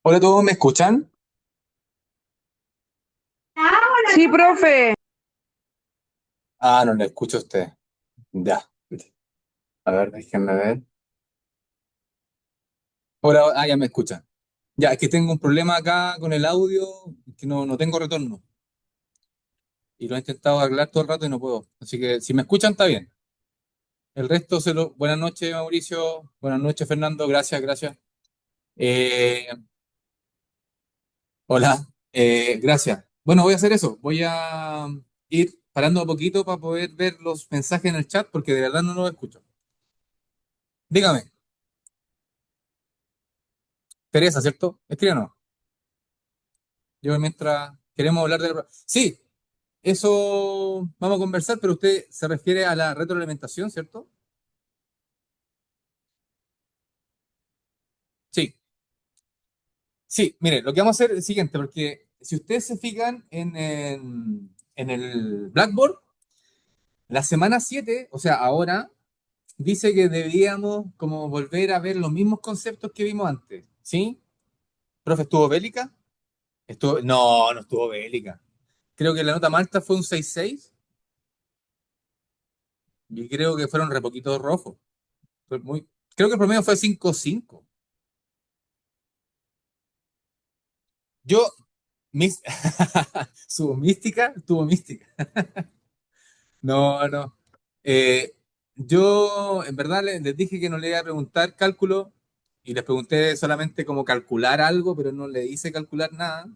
Hola, ¿todos me escuchan? Sí, profe. Ah, no le escucho a usted. Ya. A ver, déjenme ver. Ahora, ya me escuchan. Ya, es que tengo un problema acá con el audio, que no tengo retorno. Y lo he intentado arreglar todo el rato y no puedo. Así que si me escuchan, está bien. El resto se lo. Buenas noches, Mauricio. Buenas noches, Fernando. Gracias, gracias. Eh, hola. Gracias. Bueno, voy a hacer eso. Voy a ir parando a poquito para poder ver los mensajes en el chat porque de verdad no los escucho. Dígame, Teresa, ¿cierto? Escríbanos. Yo mientras queremos hablar de la... Sí, eso vamos a conversar, pero usted se refiere a la retroalimentación, ¿cierto? Sí, sí, mire, lo que vamos a hacer es el siguiente, porque si ustedes se fijan en el Blackboard, la semana 7, o sea, ahora, dice que deberíamos como volver a ver los mismos conceptos que vimos antes, ¿sí? ¿Profe, estuvo bélica? No estuvo bélica. Creo que la nota Malta fue un 6,6 y creo que fueron re poquitos rojos. Fue muy, creo que el promedio fue 5,5. Yo, mis, su mística, tuvo mística. No, no. Eh, yo, en verdad, les dije que no le iba a preguntar cálculo y les pregunté solamente cómo calcular algo, pero no le hice calcular nada.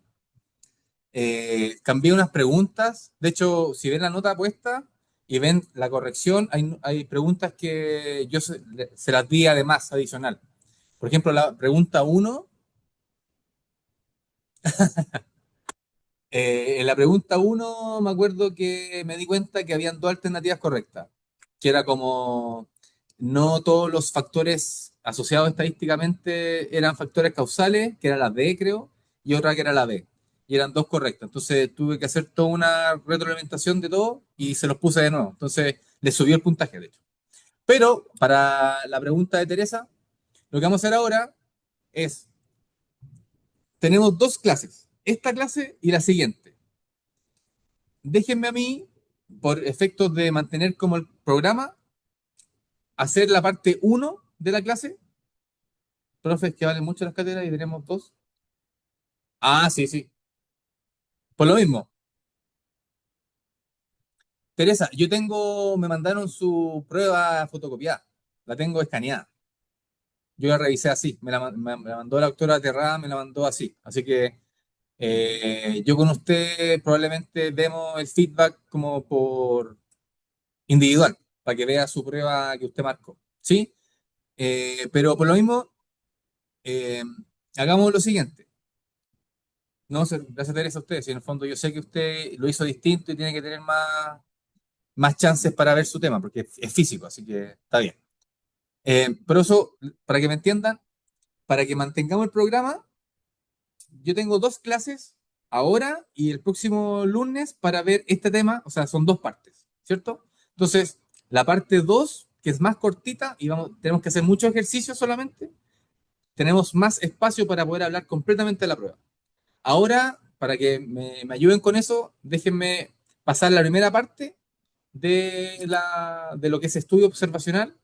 Cambié unas preguntas. De hecho, si ven la nota puesta y ven la corrección, hay preguntas que yo se las di además, adicional. Por ejemplo, la pregunta uno. En la pregunta uno me acuerdo que me di cuenta que habían dos alternativas correctas, que era como no todos los factores asociados estadísticamente eran factores causales, que era la B, creo, y otra que era la B. Y eran dos correctas. Entonces tuve que hacer toda una retroalimentación de todo y se los puse de nuevo. Entonces le subió el puntaje, de hecho. Pero para la pregunta de Teresa, lo que vamos a hacer ahora es, tenemos dos clases, esta clase y la siguiente. Déjenme a mí, por efectos de mantener como el programa, hacer la parte uno de la clase. Profes que valen mucho las cátedras y tenemos dos. Ah, sí, sí. Por lo mismo. Teresa, me mandaron su prueba fotocopiada. La tengo escaneada. Yo la revisé así. Me la mandó la doctora Terrada, me la mandó así. Así que yo con usted probablemente demos el feedback como por individual, para que vea su prueba que usted marcó. ¿Sí? Pero por lo mismo, Eh, hagamos lo siguiente. No, gracias Teresa a usted. Si en el fondo yo sé que usted lo hizo distinto y tiene que tener más chances para ver su tema, porque es físico, así que está bien. Pero eso, para que me entiendan, para que mantengamos el programa, yo tengo dos clases ahora y el próximo lunes para ver este tema, o sea, son dos partes, ¿cierto? Entonces, la parte 2 que es más cortita y tenemos que hacer muchos ejercicios solamente, tenemos más espacio para poder hablar completamente de la prueba. Ahora, para que me ayuden con eso, déjenme pasar la primera parte de lo que es estudio observacional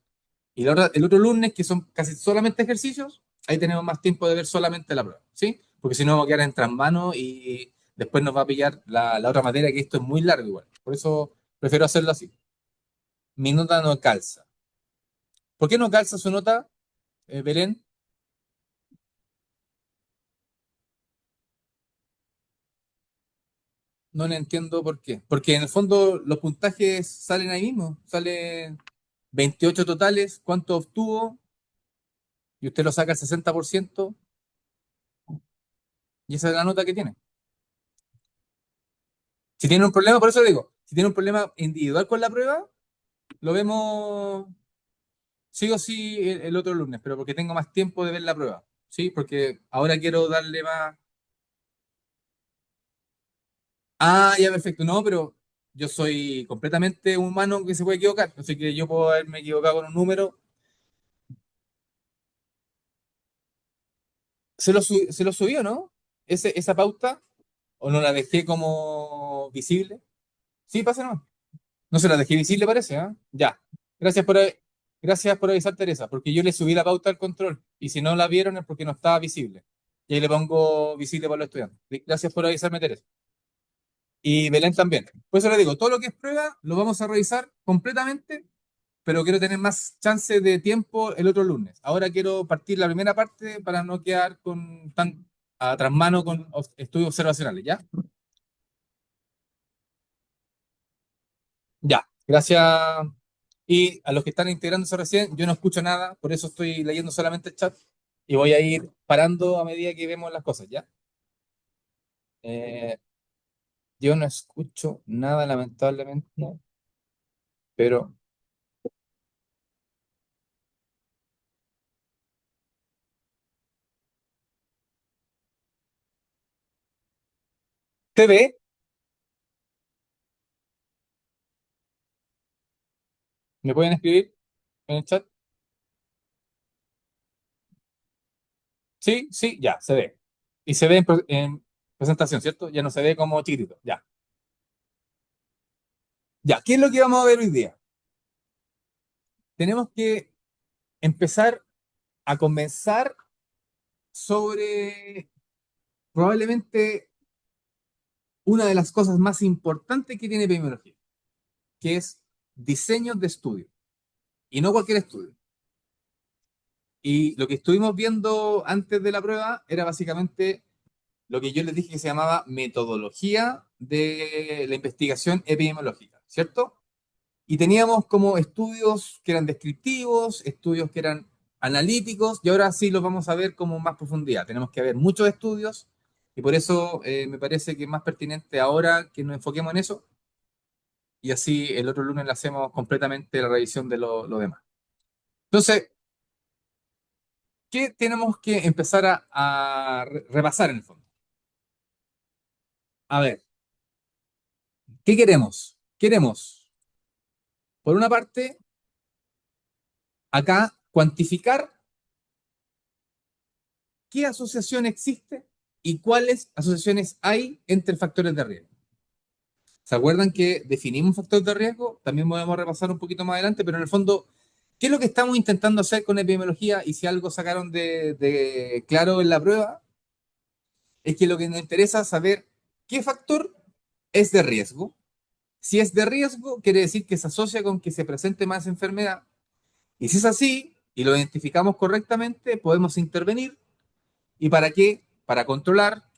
y el otro lunes, que son casi solamente ejercicios, ahí tenemos más tiempo de ver solamente la prueba, ¿sí? Porque si no, vamos a quedar en manos y después nos va a pillar la otra materia, que esto es muy largo igual. Por eso prefiero hacerlo así. Mi nota no calza. ¿Por qué no calza su nota, Belén? No le entiendo por qué. Porque en el fondo los puntajes salen ahí mismo. Salen 28 totales, ¿cuánto obtuvo? Y usted lo saca al 60% y esa es la nota que tiene. Si tiene un problema, por eso le digo, si tiene un problema individual con la prueba, lo vemos sí o sí el otro lunes, pero porque tengo más tiempo de ver la prueba, ¿sí? Porque ahora quiero darle más... Ah, ya, perfecto, no, pero yo soy completamente humano que se puede equivocar, así que yo puedo haberme equivocado con un número. se lo subió, ¿no? Esa pauta, ¿o no la dejé como visible? Sí, pasa nomás. No se la dejé visible, parece, ¿ah? Ya. Gracias gracias por avisar, Teresa, porque yo le subí la pauta al control y si no la vieron es porque no estaba visible. Y ahí le pongo visible para los estudiantes. Gracias por avisarme, Teresa. Y Belén también. Por eso le digo, todo lo que es prueba lo vamos a revisar completamente, pero quiero tener más chance de tiempo el otro lunes. Ahora quiero partir la primera parte para no quedar con tan a mano con estudios observacionales, ¿ya? Ya, gracias. Y a los que están integrándose recién, yo no escucho nada, por eso estoy leyendo solamente el chat y voy a ir parando a medida que vemos las cosas, ¿ya? Eh, yo no escucho nada, lamentablemente, pero ¿te ve? ¿Me pueden escribir en el chat? Sí, sí, ya, se ve. Y se ve en presentación, ¿cierto? Ya no se ve como chiquitito, ya. Ya, ¿qué es lo que vamos a ver hoy día? Tenemos que empezar a conversar sobre probablemente una de las cosas más importantes que tiene epidemiología, que es diseño de estudio, y no cualquier estudio. Y lo que estuvimos viendo antes de la prueba era básicamente lo que yo les dije que se llamaba metodología de la investigación epidemiológica, ¿cierto? Y teníamos como estudios que eran descriptivos, estudios que eran analíticos, y ahora sí los vamos a ver como más profundidad. Tenemos que ver muchos estudios, y por eso me parece que es más pertinente ahora que nos enfoquemos en eso, y así el otro lunes le hacemos completamente la revisión de lo demás. Entonces, ¿qué tenemos que empezar a repasar en el fondo? A ver, ¿qué queremos? Queremos, por una parte, acá cuantificar qué asociación existe y cuáles asociaciones hay entre factores de riesgo. ¿Se acuerdan que definimos factores de riesgo? También podemos repasar un poquito más adelante, pero en el fondo, ¿qué es lo que estamos intentando hacer con epidemiología? Y si algo sacaron de claro en la prueba, es que lo que nos interesa es saber qué factor es de riesgo. Si es de riesgo, quiere decir que se asocia con que se presente más enfermedad. Y si es así, y lo identificamos correctamente, podemos intervenir. ¿Y para qué? Para controlar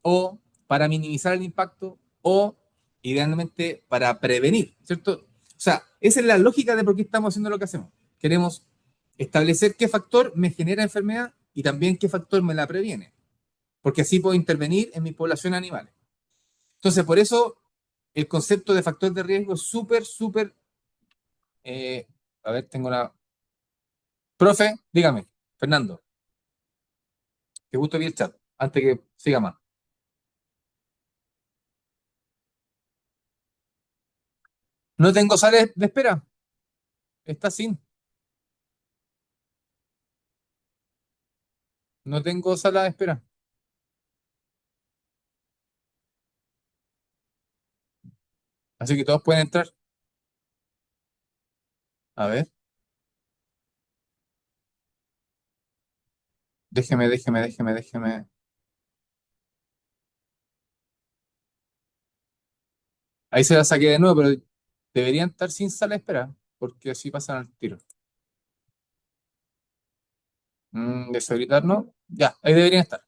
o para minimizar el impacto o idealmente para prevenir, ¿cierto? O sea, esa es la lógica de por qué estamos haciendo lo que hacemos. Queremos establecer qué factor me genera enfermedad y también qué factor me la previene, porque así puedo intervenir en mi población animal. Entonces, por eso el concepto de factor de riesgo es súper, súper... eh, a ver, tengo la... Profe, dígame, Fernando, que justo vi el chat, antes que siga más. No tengo sala de espera, está sin. No tengo sala de espera, así que todos pueden entrar. A ver, déjeme. Ahí se la saqué de nuevo, pero deberían estar sin sala de espera, porque así pasan al tiro. Deshabilitar, ¿no? Ya, ahí deberían estar.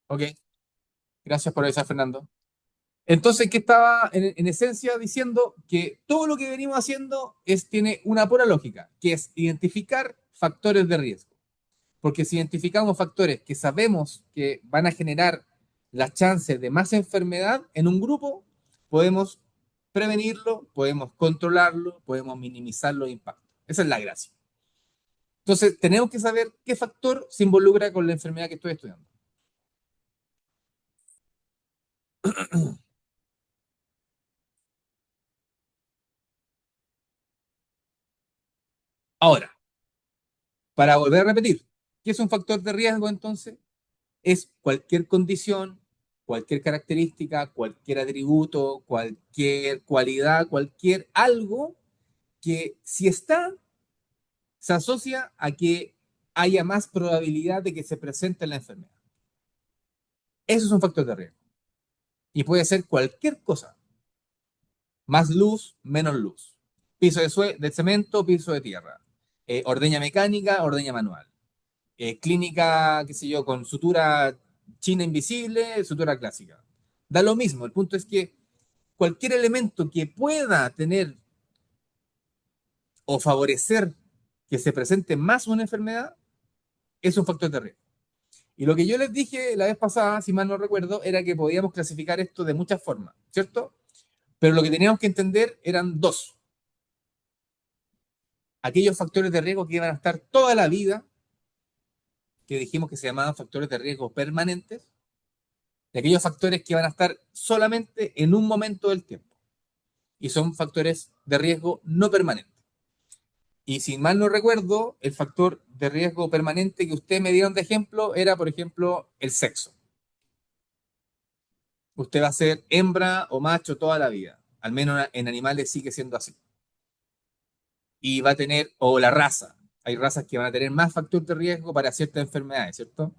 Ok, gracias por avisar, Fernando. Entonces, ¿qué estaba en esencia diciendo? Que todo lo que venimos haciendo tiene una pura lógica, que es identificar factores de riesgo. Porque si identificamos factores que sabemos que van a generar las chances de más enfermedad en un grupo, podemos prevenirlo, podemos controlarlo, podemos minimizar los impactos. Esa es la gracia. Entonces, tenemos que saber qué factor se involucra con la enfermedad que estoy estudiando. Ahora, para volver a repetir, ¿Qué es un factor de riesgo entonces? Es cualquier condición, cualquier característica, cualquier atributo, cualquier cualidad, cualquier algo que si está, se asocia a que haya más probabilidad de que se presente la enfermedad. Eso es un factor de riesgo. Y puede ser cualquier cosa. Más luz, menos luz. Piso de cemento, piso de tierra. Ordeña mecánica, ordeña manual. Clínica, qué sé yo, con sutura china invisible, sutura clásica. Da lo mismo. El punto es que cualquier elemento que pueda tener o favorecer que se presente más una enfermedad es un factor de riesgo. Y lo que yo les dije la vez pasada, si mal no recuerdo, era que podíamos clasificar esto de muchas formas, ¿cierto? Pero lo que teníamos que entender eran dos. Aquellos factores de riesgo que iban a estar toda la vida, que dijimos que se llamaban factores de riesgo permanentes, y aquellos factores que van a estar solamente en un momento del tiempo. Y son factores de riesgo no permanentes. Y si mal no recuerdo, el factor de riesgo permanente que ustedes me dieron de ejemplo era, por ejemplo, el sexo. Usted va a ser hembra o macho toda la vida. Al menos en animales sigue siendo así. Y va a tener, o la raza. Hay razas que van a tener más factor de riesgo para ciertas enfermedades, ¿cierto?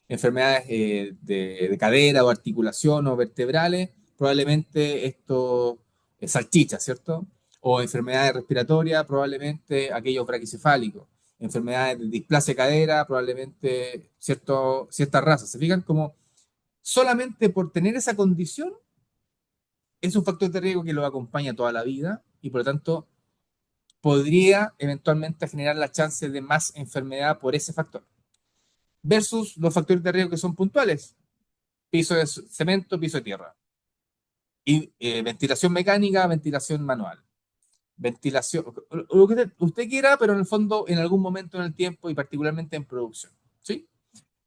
Enfermedades de cadera o articulación o vertebrales, probablemente esto es salchicha, ¿cierto? O enfermedades respiratorias, probablemente aquellos braquicefálicos. Enfermedades de displasia de cadera, probablemente ciertas razas. ¿Se fijan? Como solamente por tener esa condición es un factor de riesgo que lo acompaña toda la vida y por lo tanto podría eventualmente generar la chance de más enfermedad por ese factor. Versus los factores de riesgo que son puntuales, piso de cemento, piso de tierra. Y ventilación mecánica, ventilación manual. Ventilación, lo que usted quiera, pero en el fondo en algún momento en el tiempo y particularmente en producción. ¿Sí?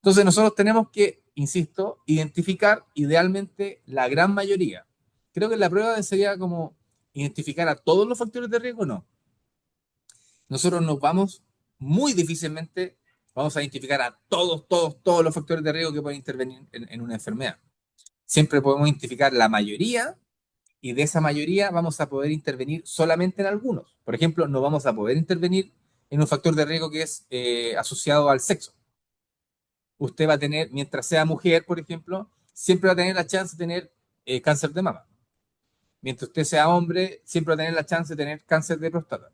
Entonces nosotros tenemos que, insisto, identificar idealmente la gran mayoría. Creo que la prueba sería como identificar a todos los factores de riesgo, no. Nosotros nos vamos muy difícilmente, vamos a identificar a todos los factores de riesgo que pueden intervenir en una enfermedad. Siempre podemos identificar la mayoría y de esa mayoría vamos a poder intervenir solamente en algunos. Por ejemplo, no vamos a poder intervenir en un factor de riesgo que es asociado al sexo. Usted va a tener, mientras sea mujer, por ejemplo, siempre va a tener la chance de tener cáncer de mama. Mientras usted sea hombre, siempre va a tener la chance de tener cáncer de próstata.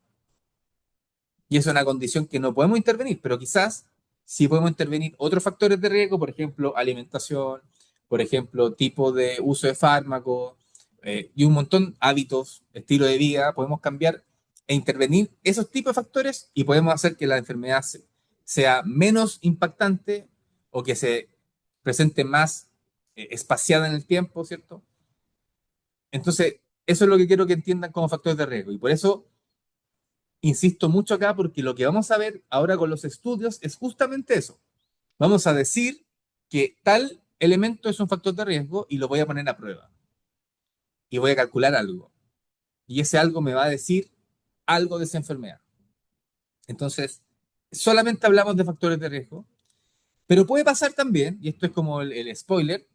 Y es una condición que no podemos intervenir, pero quizás sí podemos intervenir otros factores de riesgo, por ejemplo, alimentación, por ejemplo, tipo de uso de fármacos y un montón hábitos, estilo de vida, podemos cambiar e intervenir esos tipos de factores y podemos hacer que la enfermedad sea menos impactante o que se presente más espaciada en el tiempo, ¿cierto? Entonces, eso es lo que quiero que entiendan como factores de riesgo y por eso insisto mucho acá porque lo que vamos a ver ahora con los estudios es justamente eso. Vamos a decir que tal elemento es un factor de riesgo y lo voy a poner a prueba. Y voy a calcular algo. Y ese algo me va a decir algo de esa enfermedad. Entonces, solamente hablamos de factores de riesgo, pero puede pasar también, y esto es como el spoiler,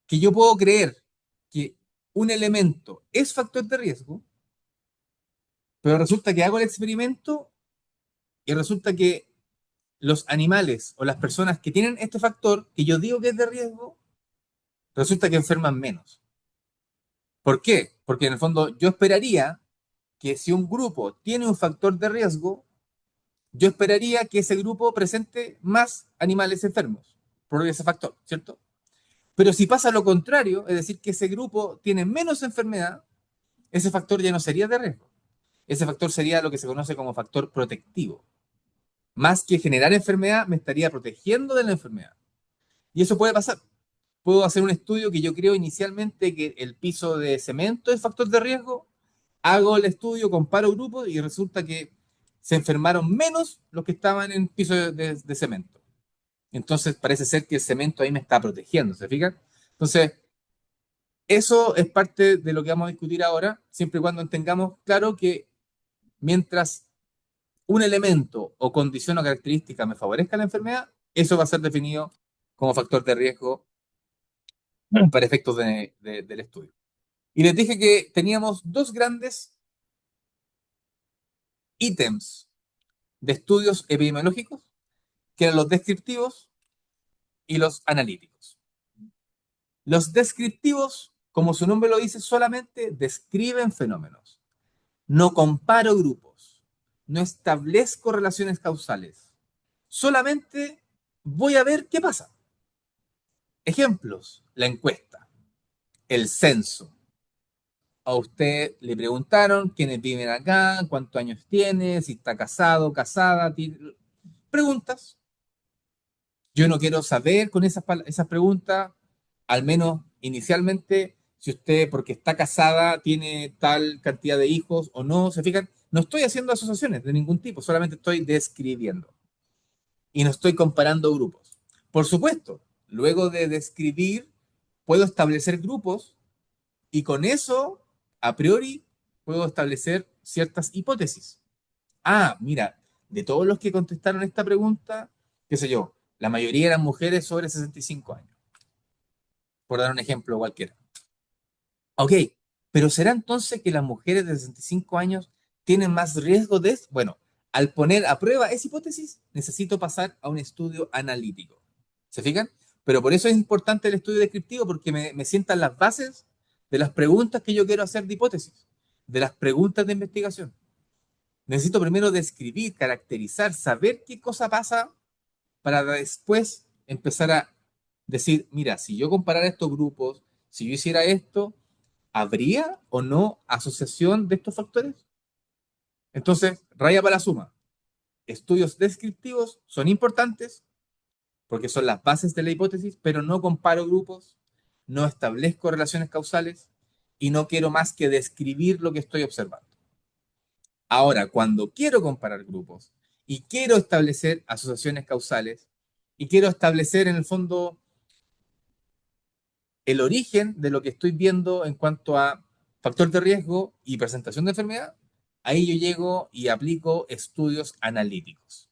que yo puedo creer que un elemento es factor de riesgo, pero resulta que hago el experimento y resulta que los animales o las personas que tienen este factor, que yo digo que es de riesgo, resulta que enferman menos. ¿Por qué? Porque en el fondo yo esperaría que si un grupo tiene un factor de riesgo, yo esperaría que ese grupo presente más animales enfermos por ese factor, ¿cierto? Pero si pasa lo contrario, es decir, que ese grupo tiene menos enfermedad, ese factor ya no sería de riesgo. Ese factor sería lo que se conoce como factor protectivo. Más que generar enfermedad, me estaría protegiendo de la enfermedad. Y eso puede pasar. Puedo hacer un estudio que yo creo inicialmente que el piso de cemento es factor de riesgo, hago el estudio, comparo grupos y resulta que se enfermaron menos los que estaban en piso de cemento. Entonces parece ser que el cemento ahí me está protegiendo, ¿se fijan? Entonces, eso es parte de lo que vamos a discutir ahora, siempre y cuando tengamos claro que mientras un elemento o condición o característica me favorezca la enfermedad, Eso va a ser definido como factor de riesgo para efectos del estudio. Y les dije que teníamos dos grandes ítems de estudios epidemiológicos, que eran los descriptivos y los analíticos. Los descriptivos, como su nombre lo dice, solamente describen fenómenos. No comparo grupos, no establezco relaciones causales. Solamente voy a ver qué pasa. Ejemplos, la encuesta, el censo. A usted le preguntaron quiénes viven acá, cuántos años tiene, si está casado, casada. Preguntas. Yo no quiero saber con esas preguntas, al menos inicialmente, si usted, porque está casada, tiene tal cantidad de hijos o no. ¿Se fijan? No estoy haciendo asociaciones de ningún tipo, solamente estoy describiendo. Y no estoy comparando grupos. Por supuesto, luego de describir, puedo establecer grupos y con eso, a priori, puedo establecer ciertas hipótesis. Ah, mira, de todos los que contestaron esta pregunta, qué sé yo, la mayoría eran mujeres sobre 65 años, por dar un ejemplo cualquiera. Ok, pero ¿será entonces que las mujeres de 65 años tienen más riesgo de esto? Bueno, al poner a prueba esa hipótesis, necesito pasar a un estudio analítico. ¿Se fijan? Pero por eso es importante el estudio descriptivo, porque me sientan las bases de las preguntas que yo quiero hacer de hipótesis, de las preguntas de investigación. Necesito primero describir, caracterizar, saber qué cosa pasa para después empezar a decir, mira, si yo comparara estos grupos, si yo hiciera esto, ¿habría o no asociación de estos factores? Entonces, raya para la suma. Estudios descriptivos son importantes porque son las bases de la hipótesis, pero no comparo grupos, no establezco relaciones causales y no quiero más que describir lo que estoy observando. Ahora, cuando quiero comparar grupos y quiero establecer asociaciones causales y quiero establecer en el fondo el origen de lo que estoy viendo en cuanto a factor de riesgo y presentación de enfermedad, ahí yo llego y aplico estudios analíticos.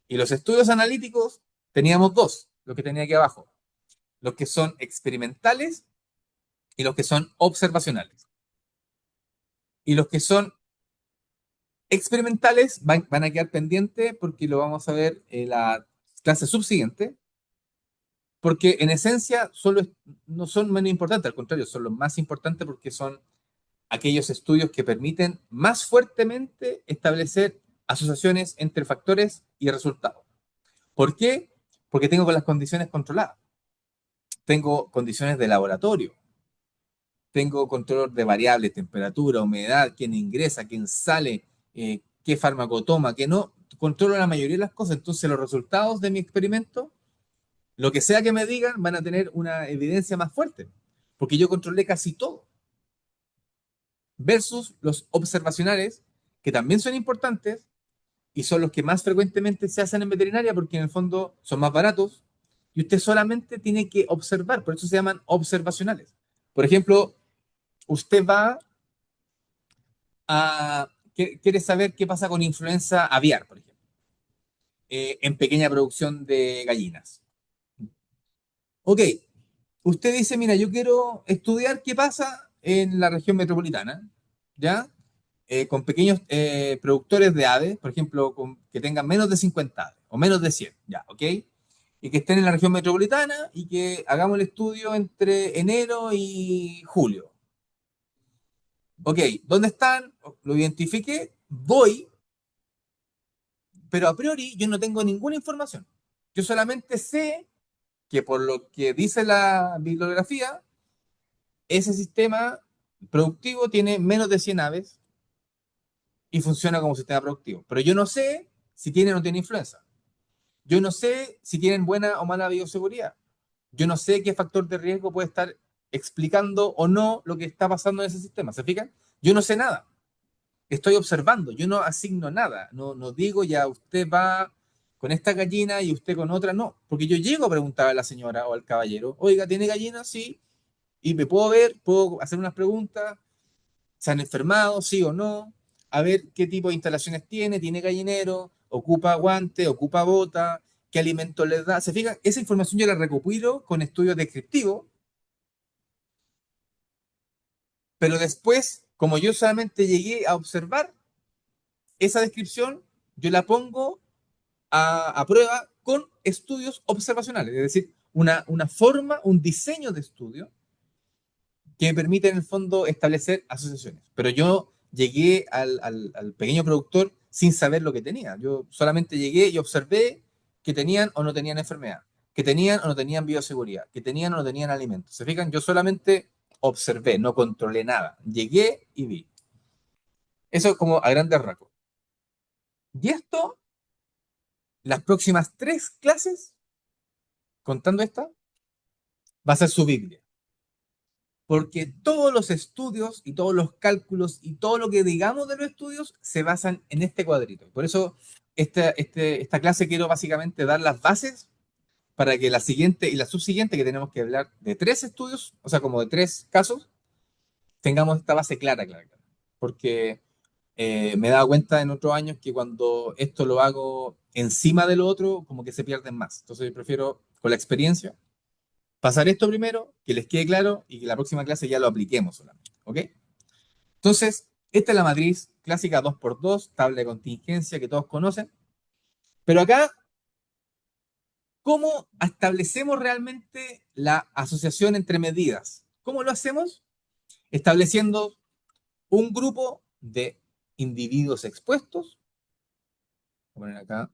Y los estudios analíticos teníamos dos, lo que tenía aquí abajo, los que son experimentales y los que son observacionales. Y los que son experimentales van a quedar pendientes porque lo vamos a ver en la clase subsiguiente, porque en esencia no son menos importantes, al contrario, son los más importantes porque son aquellos estudios que permiten más fuertemente establecer asociaciones entre factores y resultados. ¿Por qué? Porque tengo con las condiciones controladas. Tengo condiciones de laboratorio. Tengo control de variables, temperatura, humedad, quién ingresa, quién sale, qué fármaco toma, qué no. Controlo la mayoría de las cosas. Entonces los resultados de mi experimento, lo que sea que me digan, van a tener una evidencia más fuerte. Porque yo controlé casi todo. Versus los observacionales, que también son importantes, y son los que más frecuentemente se hacen en veterinaria porque en el fondo son más baratos y usted solamente tiene que observar, por eso se llaman observacionales. Por ejemplo, usted va a, quiere saber qué pasa con influenza aviar, por ejemplo, en pequeña producción de gallinas. Ok, usted dice, mira, yo quiero estudiar qué pasa en la región metropolitana, ¿ya? Con pequeños productores de aves, por ejemplo, que tengan menos de 50 aves o menos de 100, ya, ¿ok? Y que estén en la región metropolitana y que hagamos el estudio entre enero y julio. Ok, ¿dónde están? Lo identifiqué, voy, pero a priori yo no tengo ninguna información. Yo solamente sé que por lo que dice la bibliografía, ese sistema productivo tiene menos de 100 aves y funciona como sistema productivo. Pero yo no sé si tiene o no tiene influenza. Yo no sé si tienen buena o mala bioseguridad. Yo no sé qué factor de riesgo puede estar explicando o no lo que está pasando en ese sistema. ¿Se fijan? Yo no sé nada. Estoy observando. Yo no asigno nada. No digo ya usted va con esta gallina y usted con otra. No. Porque yo llego a preguntar a la señora o al caballero, oiga, ¿tiene gallina? Sí. Y me puedo ver, puedo hacer unas preguntas. ¿Se han enfermado? Sí o no. A ver qué tipo de instalaciones tiene. ¿Tiene gallinero? ¿Ocupa guante? ¿Ocupa bota? qué alimento les da. ¿Se fijan? Esa información yo la recopilo con estudios descriptivos, pero después, como yo solamente llegué a observar esa descripción, yo la pongo a prueba con estudios observacionales, es decir, una forma, un diseño de estudio que me permite en el fondo establecer asociaciones. Pero yo llegué al pequeño productor sin saber lo que tenía. Yo solamente llegué y observé que tenían o no tenían enfermedad, que tenían o no tenían bioseguridad, que tenían o no tenían alimentos. ¿Se fijan? Yo solamente observé, no controlé nada. Llegué y vi. Eso como a grandes rasgos. Y esto, las próximas 3 clases, contando esta, va a ser su Biblia. Porque todos los estudios y todos los cálculos y todo lo que digamos de los estudios se basan en este cuadrito. Por eso esta clase quiero básicamente dar las bases para que la siguiente y la subsiguiente, que tenemos que hablar de 3 estudios, o sea, como de 3 casos, tengamos esta base clara, clara, clara. Porque me he dado cuenta en otros años que cuando esto lo hago encima de lo otro, como que se pierden más. Entonces yo prefiero, con la experiencia, pasar esto primero, que les quede claro y que la próxima clase ya lo apliquemos solamente. ¿Ok? Entonces, esta es la matriz clásica 2x2, tabla de contingencia que todos conocen. Pero acá, ¿cómo establecemos realmente la asociación entre medidas? ¿Cómo lo hacemos? Estableciendo un grupo de individuos expuestos. Voy a poner acá.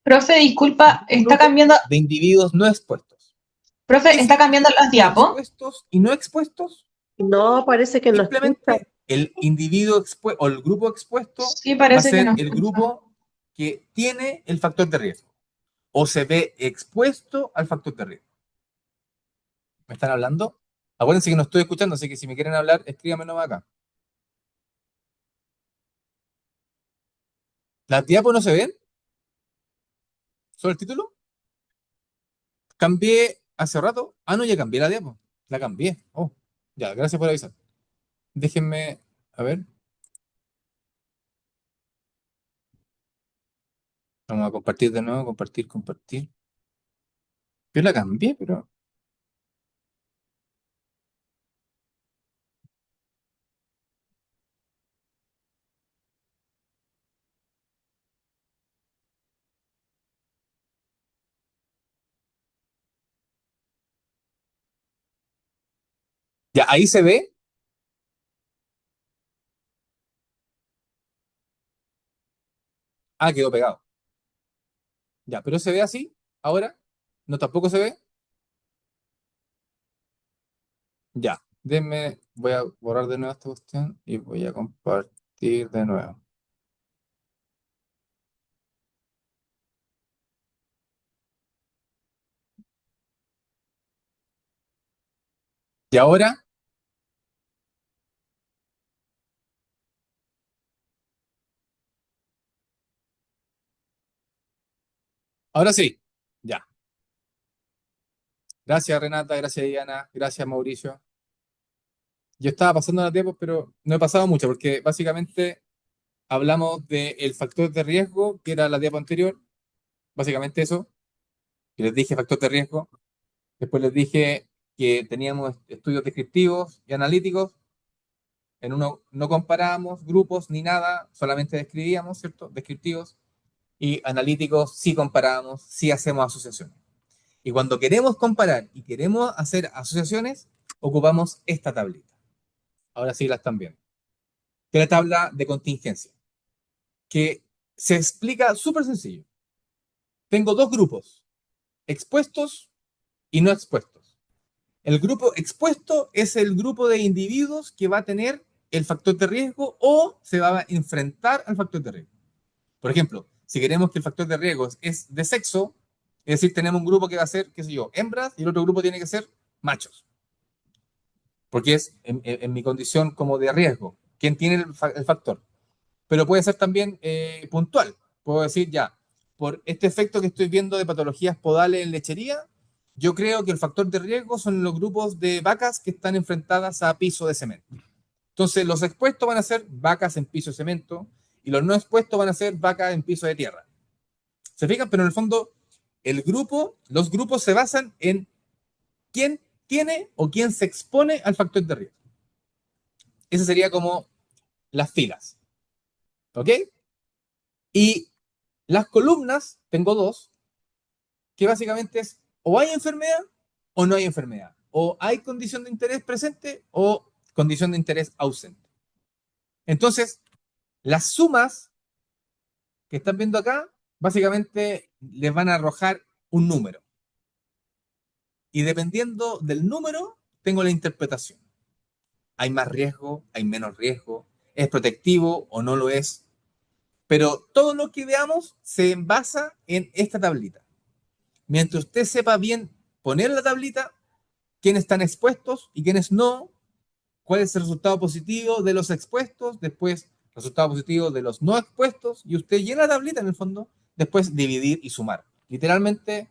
Profe, disculpa, Un grupo de individuos no expuestos. Profe, está cambiando las diapos. Expuestos y no expuestos. No, parece que no escucha. Simplemente el individuo expuesto o el grupo expuesto Sí, va a parece que ser no el escucha. grupo que tiene el factor de riesgo o se ve expuesto al factor de riesgo. ¿Me están hablando? Acuérdense que no estoy escuchando, así que si me quieren hablar, escríbanmelo acá. ¿Las diapos no se ven? ¿Solo el título? Cambié hace rato. Ah, no, ya cambié la diapo. La cambié. Oh, ya, gracias por avisar. Déjenme, a ver. Vamos a compartir de nuevo, compartir, compartir. Yo la cambié, pero... Ya, ahí se ve. Ah, quedó pegado. Ya, pero se ve así. Ahora, no tampoco se ve. Ya, denme, voy a borrar de nuevo esta cuestión y voy a compartir de nuevo. Y ahora sí. Ya. Gracias Renata, gracias Diana, gracias Mauricio. Yo estaba pasando los tiempos, pero no he pasado mucho porque básicamente hablamos del factor de riesgo, que era la diapo anterior. Básicamente eso. Y les dije factor de riesgo. Después les dije que teníamos estudios descriptivos y analíticos. En uno no comparábamos grupos ni nada, solamente describíamos, ¿cierto? Descriptivos. Y analíticos sí comparábamos, sí hacemos asociaciones. Y cuando queremos comparar y queremos hacer asociaciones, ocupamos esta tablita. Ahora sí la están viendo. Que es la tabla de contingencia. Que se explica súper sencillo. Tengo 2 grupos, expuestos y no expuestos. El grupo expuesto es el grupo de individuos que va a tener el factor de riesgo o se va a enfrentar al factor de riesgo. Por ejemplo, si queremos que el factor de riesgo es de sexo, es decir, tenemos un grupo que va a ser, qué sé yo, hembras y el otro grupo tiene que ser machos. Porque es en mi condición como de riesgo. ¿Quién tiene el factor? Pero puede ser también puntual. Puedo decir ya, por este efecto que estoy viendo de patologías podales en lechería, yo creo que el factor de riesgo son los grupos de vacas que están enfrentadas a piso de cemento. Entonces, los expuestos van a ser vacas en piso de cemento y los no expuestos van a ser vacas en piso de tierra. ¿Se fijan? Pero en el fondo, los grupos se basan en quién tiene o quién se expone al factor de riesgo. Esa sería como las filas. ¿Ok? Y las columnas, tengo dos, que básicamente es o hay enfermedad o no hay enfermedad. O hay condición de interés presente o condición de interés ausente. Entonces, las sumas que están viendo acá, básicamente les van a arrojar un número. Y dependiendo del número, tengo la interpretación. Hay más riesgo, hay menos riesgo, es protectivo o no lo es. Pero todo lo que veamos se basa en esta tablita. Mientras usted sepa bien poner la tablita, quiénes están expuestos y quiénes no, cuál es el resultado positivo de los expuestos, después resultado positivo de los no expuestos, y usted llena la tablita en el fondo, después dividir y sumar. Literalmente,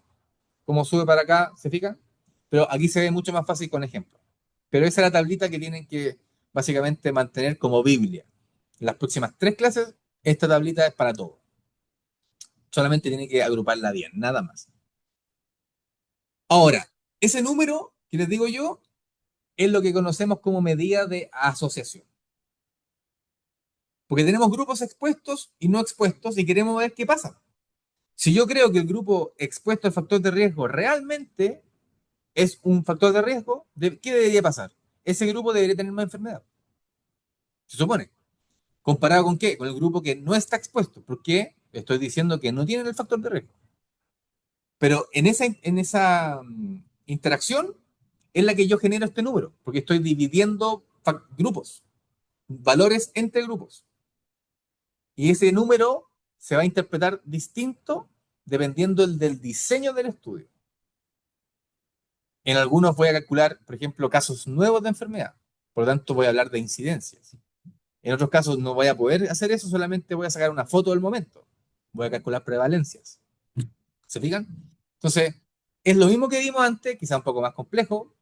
como sube para acá, ¿se fijan? Pero aquí se ve mucho más fácil con ejemplos. Pero esa es la tablita que tienen que básicamente mantener como Biblia. En las próximas 3 clases, esta tablita es para todo. Solamente tienen que agruparla bien, nada más. Ahora, ese número que les digo yo es lo que conocemos como medida de asociación. Porque tenemos grupos expuestos y no expuestos y queremos ver qué pasa. Si yo creo que el grupo expuesto al factor de riesgo realmente es un factor de riesgo, ¿qué debería pasar? Ese grupo debería tener más enfermedad. Se supone. ¿Comparado con qué? Con el grupo que no está expuesto. Porque estoy diciendo que no tienen el factor de riesgo. Pero en esa interacción es la que yo genero este número. Porque estoy dividiendo grupos, valores entre grupos. Y ese número se va a interpretar distinto dependiendo del diseño del estudio. En algunos voy a calcular, por ejemplo, casos nuevos de enfermedad. Por lo tanto, voy a hablar de incidencias. En otros casos no voy a poder hacer eso, solamente voy a sacar una foto del momento. Voy a calcular prevalencias. ¿Se fijan? Entonces, es lo mismo que vimos antes, quizá un poco más complejo,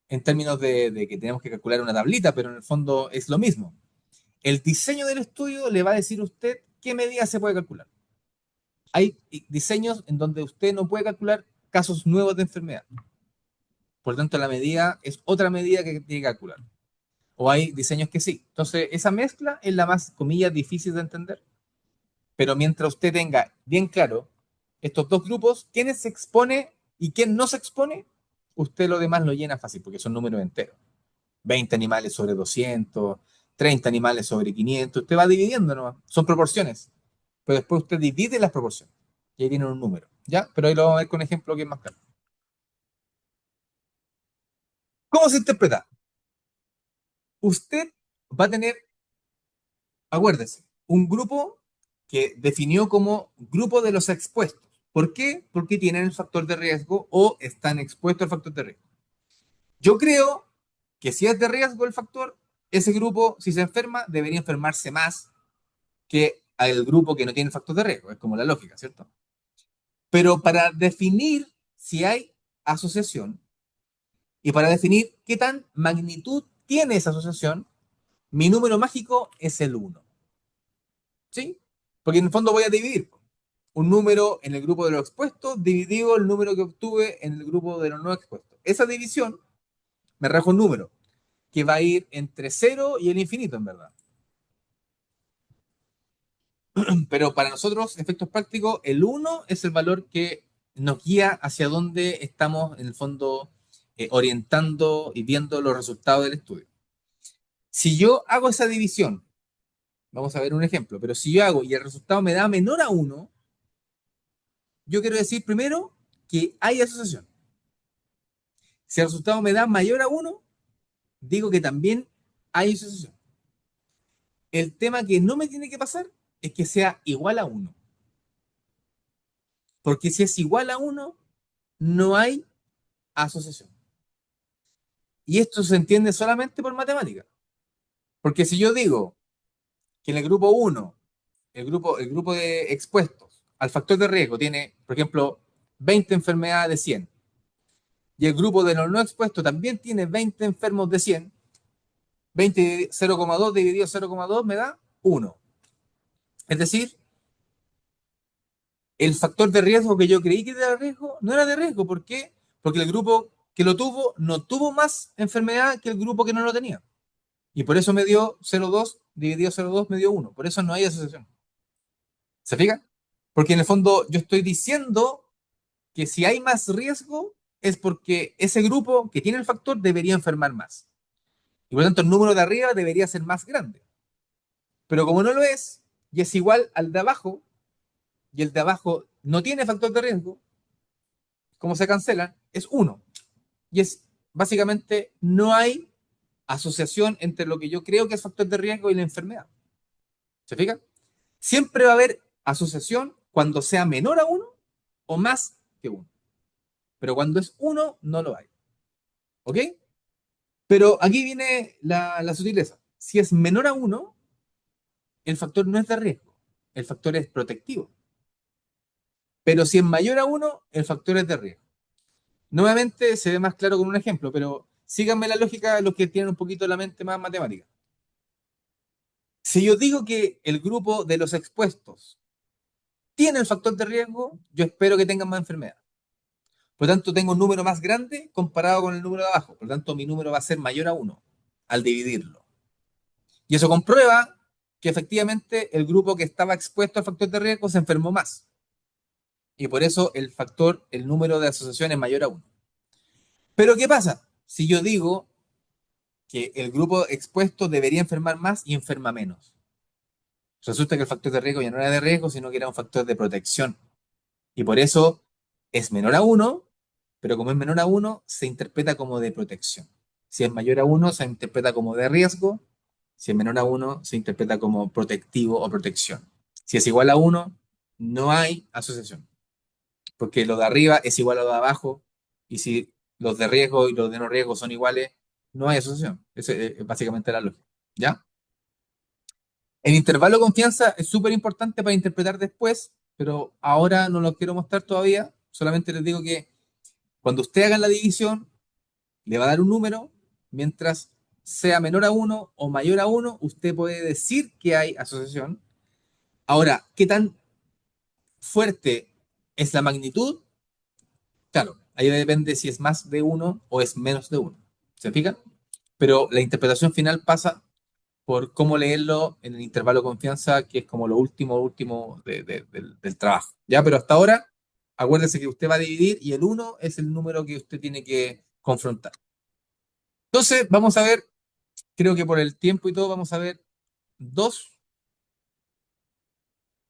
en términos de que tenemos que calcular una tablita, pero en el fondo es lo mismo. El diseño del estudio le va a decir a usted qué medida se puede calcular. Hay diseños en donde usted no puede calcular casos nuevos de enfermedad. Por lo tanto, la medida es otra medida que tiene que calcular. O hay diseños que sí. Entonces, esa mezcla es la más, comillas, difícil de entender. Pero mientras usted tenga bien claro estos dos grupos, quién se expone y quién no se expone, usted lo demás lo llena fácil, porque son números enteros. 20 animales sobre 200, 30 animales sobre 500. Usted va dividiendo nomás. Son proporciones. Pero después usted divide las proporciones. Y ahí tiene un número. ¿Ya? Pero ahí lo vamos a ver con ejemplo que es más claro. ¿Cómo se interpreta? Usted va a tener, acuérdese, un grupo que definió como grupo de los expuestos. ¿Por qué? Porque tienen el factor de riesgo o están expuestos al factor de riesgo. Yo creo que si es de riesgo el factor, ese grupo, si se enferma, debería enfermarse más que el grupo que no tiene el factor de riesgo. Es como la lógica, ¿cierto? Pero para definir si hay asociación y para definir qué tan magnitud tiene esa asociación, mi número mágico es el 1. ¿Sí? Porque en el fondo voy a dividir un número en el grupo de los expuestos dividido el número que obtuve en el grupo de los no expuestos. Esa división me arroja un número que va a ir entre 0 y el infinito, en verdad. Pero para nosotros, efectos prácticos, el 1 es el valor que nos guía hacia dónde estamos, en el fondo, orientando y viendo los resultados del estudio. Si yo hago esa división, vamos a ver un ejemplo, pero si yo hago y el resultado me da menor a 1, yo quiero decir primero que hay asociación. Si el resultado me da mayor a 1, digo que también hay asociación. El tema que no me tiene que pasar es que sea igual a 1. Porque si es igual a 1, no hay asociación. Y esto se entiende solamente por matemática. Porque si yo digo que en el grupo 1, el grupo de expuestos al factor de riesgo tiene, por ejemplo, 20 enfermedades de 100, y el grupo de los no expuestos también tiene 20 enfermos de 100, 20, 0,2 dividido 0,2 me da 1. Es decir, el factor de riesgo que yo creí que era de riesgo no era de riesgo. ¿Por qué? Porque el grupo que lo tuvo no tuvo más enfermedad que el grupo que no lo tenía. Y por eso me dio 0,2, dividido 0,2 me dio 1. Por eso no hay asociación. ¿Se fija? Porque en el fondo yo estoy diciendo que si hay más riesgo es porque ese grupo que tiene el factor debería enfermar más. Y por lo tanto el número de arriba debería ser más grande. Pero como no lo es, y es igual al de abajo, y el de abajo no tiene factor de riesgo, como se cancelan, es 1. Y es básicamente no hay asociación entre lo que yo creo que es factor de riesgo y la enfermedad. ¿Se fija? Siempre va a haber asociación cuando sea menor a 1 o más que 1. Pero cuando es 1, no lo hay. ¿Ok? Pero aquí viene la sutileza. Si es menor a 1, el factor no es de riesgo. El factor es protectivo. Pero si es mayor a 1, el factor es de riesgo. Nuevamente se ve más claro con un ejemplo, pero síganme la lógica los que tienen un poquito la mente más matemática. Si yo digo que el grupo de los expuestos tiene el factor de riesgo, yo espero que tengan más enfermedad. Por lo tanto, tengo un número más grande comparado con el número de abajo. Por lo tanto, mi número va a ser mayor a 1 al dividirlo. Y eso comprueba que efectivamente el grupo que estaba expuesto al factor de riesgo se enfermó más. Y por eso el número de asociaciones es mayor a 1. Pero ¿qué pasa? Si yo digo que el grupo expuesto debería enfermar más y enferma menos. Resulta que el factor de riesgo ya no era de riesgo, sino que era un factor de protección. Y por eso es menor a 1, pero como es menor a 1, se interpreta como de protección. Si es mayor a 1, se interpreta como de riesgo. Si es menor a 1, se interpreta como protectivo o protección. Si es igual a 1, no hay asociación, porque lo de arriba es igual a lo de abajo, y si los de riesgo y los de no riesgo son iguales, no hay asociación. Esa es básicamente la lógica. ¿Ya? El intervalo de confianza es súper importante para interpretar después, pero ahora no lo quiero mostrar todavía. Solamente les digo que cuando usted haga la división, le va a dar un número, mientras sea menor a 1 o mayor a 1, usted puede decir que hay asociación. Ahora, ¿qué tan fuerte es la magnitud? Claro, ahí depende si es más de 1 o es menos de 1. ¿Se fijan? Pero la interpretación final pasa por cómo leerlo en el intervalo de confianza, que es como lo último del trabajo. ¿Ya? Pero hasta ahora, acuérdese que usted va a dividir y el 1 es el número que usted tiene que confrontar. Entonces, vamos a ver, creo que por el tiempo y todo, vamos a ver dos,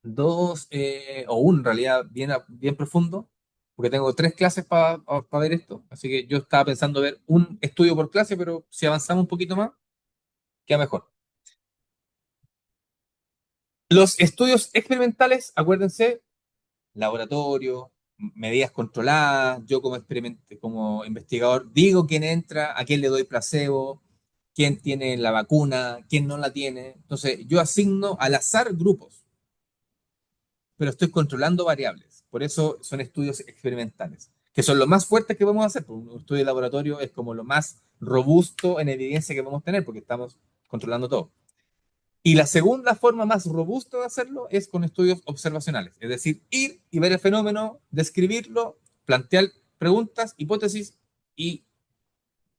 o uno en realidad bien profundo, porque tengo 3 clases para ver esto. Así que yo estaba pensando ver un estudio por clase, pero si avanzamos un poquito más, queda mejor. Los estudios experimentales, acuérdense, laboratorio, medidas controladas, yo como investigador digo quién entra, a quién le doy placebo, quién tiene la vacuna, quién no la tiene. Entonces, yo asigno al azar grupos, pero estoy controlando variables. Por eso son estudios experimentales, que son los más fuertes que podemos hacer. Un estudio de laboratorio es como lo más robusto en evidencia que podemos tener, porque estamos controlando todo. Y la segunda forma más robusta de hacerlo es con estudios observacionales, es decir, ir y ver el fenómeno, describirlo, plantear preguntas, hipótesis y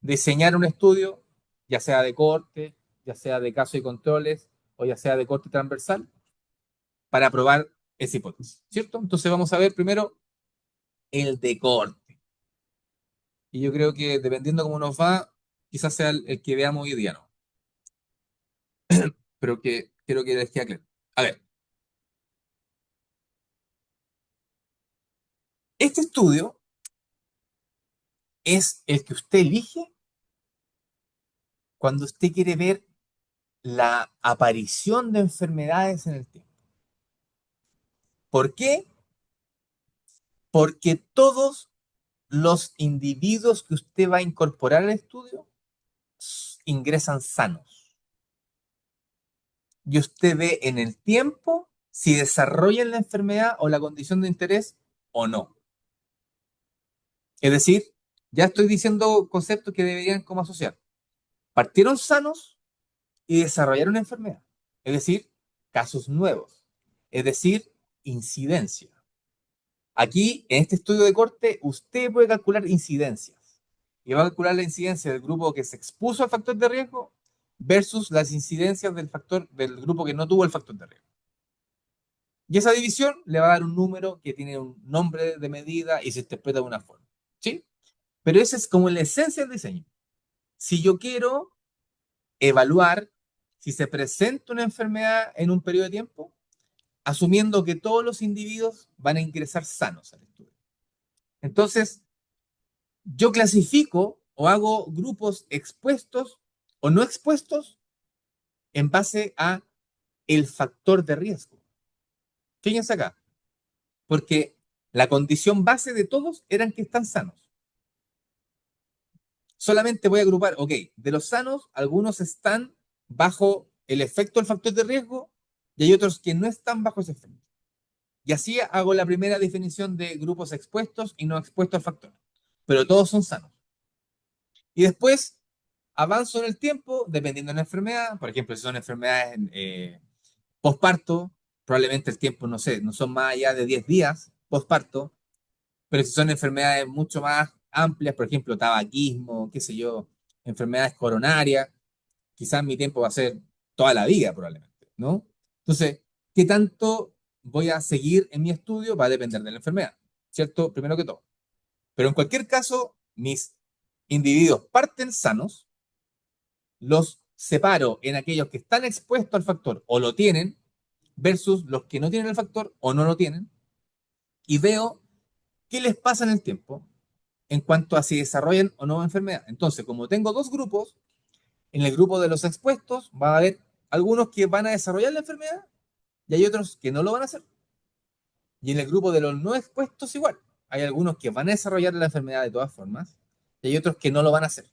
diseñar un estudio, ya sea de corte, ya sea de casos y controles o ya sea de corte transversal, para probar esa hipótesis, ¿cierto? Entonces vamos a ver primero el de corte. Y yo creo que dependiendo cómo nos va, quizás sea el que veamos hoy día, ¿no? Pero que quiero que les quede claro. A ver, este estudio es el que usted elige cuando usted quiere ver la aparición de enfermedades en el tiempo. ¿Por qué? Porque todos los individuos que usted va a incorporar al estudio ingresan sanos. Y usted ve en el tiempo si desarrollan la enfermedad o la condición de interés o no. Es decir, ya estoy diciendo conceptos que deberían como asociar. Partieron sanos y desarrollaron una enfermedad. Es decir, casos nuevos. Es decir, incidencia. Aquí, en este estudio de corte, usted puede calcular incidencias. Y va a calcular la incidencia del grupo que se expuso al factor de riesgo versus las incidencias del factor del grupo que no tuvo el factor de riesgo. Y esa división le va a dar un número que tiene un nombre de medida y se interpreta de una forma. ¿Sí? Pero esa es como la esencia del diseño. Si yo quiero evaluar si se presenta una enfermedad en un periodo de tiempo, asumiendo que todos los individuos van a ingresar sanos al estudio. Entonces, yo clasifico o hago grupos expuestos o no expuestos en base a el factor de riesgo. Fíjense acá, porque la condición base de todos eran que están sanos. Solamente voy a agrupar, ok, de los sanos, algunos están bajo el efecto del factor de riesgo y hay otros que no están bajo ese efecto. Y así hago la primera definición de grupos expuestos y no expuestos al factor. Pero todos son sanos. Y después avanzo en el tiempo, dependiendo de la enfermedad. Por ejemplo, si son enfermedades postparto, probablemente el tiempo, no sé, no son más allá de 10 días postparto. Pero si son enfermedades mucho más amplias, por ejemplo, tabaquismo, qué sé yo, enfermedades coronarias, quizás mi tiempo va a ser toda la vida, probablemente, ¿no? Entonces, ¿qué tanto voy a seguir en mi estudio? Va a depender de la enfermedad, ¿cierto? Primero que todo. Pero en cualquier caso, mis individuos parten sanos, los separo en aquellos que están expuestos al factor o lo tienen, versus los que no tienen el factor o no lo tienen, y veo qué les pasa en el tiempo en cuanto a si desarrollan o no enfermedad. Entonces, como tengo dos grupos, en el grupo de los expuestos va a haber algunos que van a desarrollar la enfermedad y hay otros que no lo van a hacer. Y en el grupo de los no expuestos igual. Hay algunos que van a desarrollar la enfermedad de todas formas y hay otros que no lo van a hacer.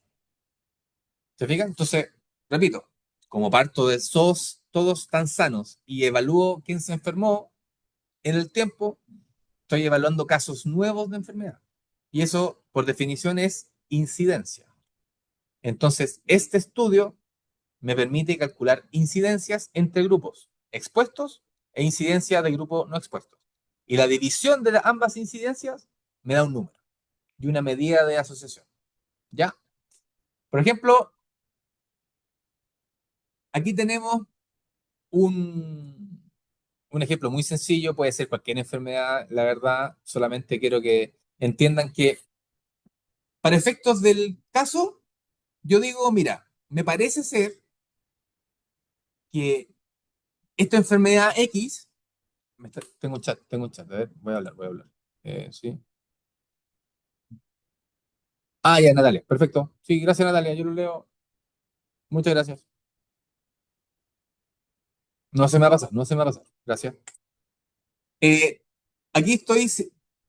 ¿Se fijan? Entonces, repito, como parto de esos todos tan sanos y evalúo quién se enfermó en el tiempo, estoy evaluando casos nuevos de enfermedad. Y eso, por definición, es incidencia. Entonces, este estudio me permite calcular incidencias entre grupos expuestos e incidencia de grupos no expuestos. Y la división de ambas incidencias me da un número y una medida de asociación. ¿Ya? Por ejemplo, aquí tenemos un ejemplo muy sencillo, puede ser cualquier enfermedad, la verdad, solamente quiero que entiendan que para efectos del caso, yo digo, mira, me parece ser que esta enfermedad X, tengo un chat, a ver, voy a hablar. Sí. Ah, ya, Natalia, perfecto. Sí, gracias, Natalia, yo lo leo. Muchas gracias. No se me va a pasar, no se me va a pasar. Gracias. Eh, aquí estoy,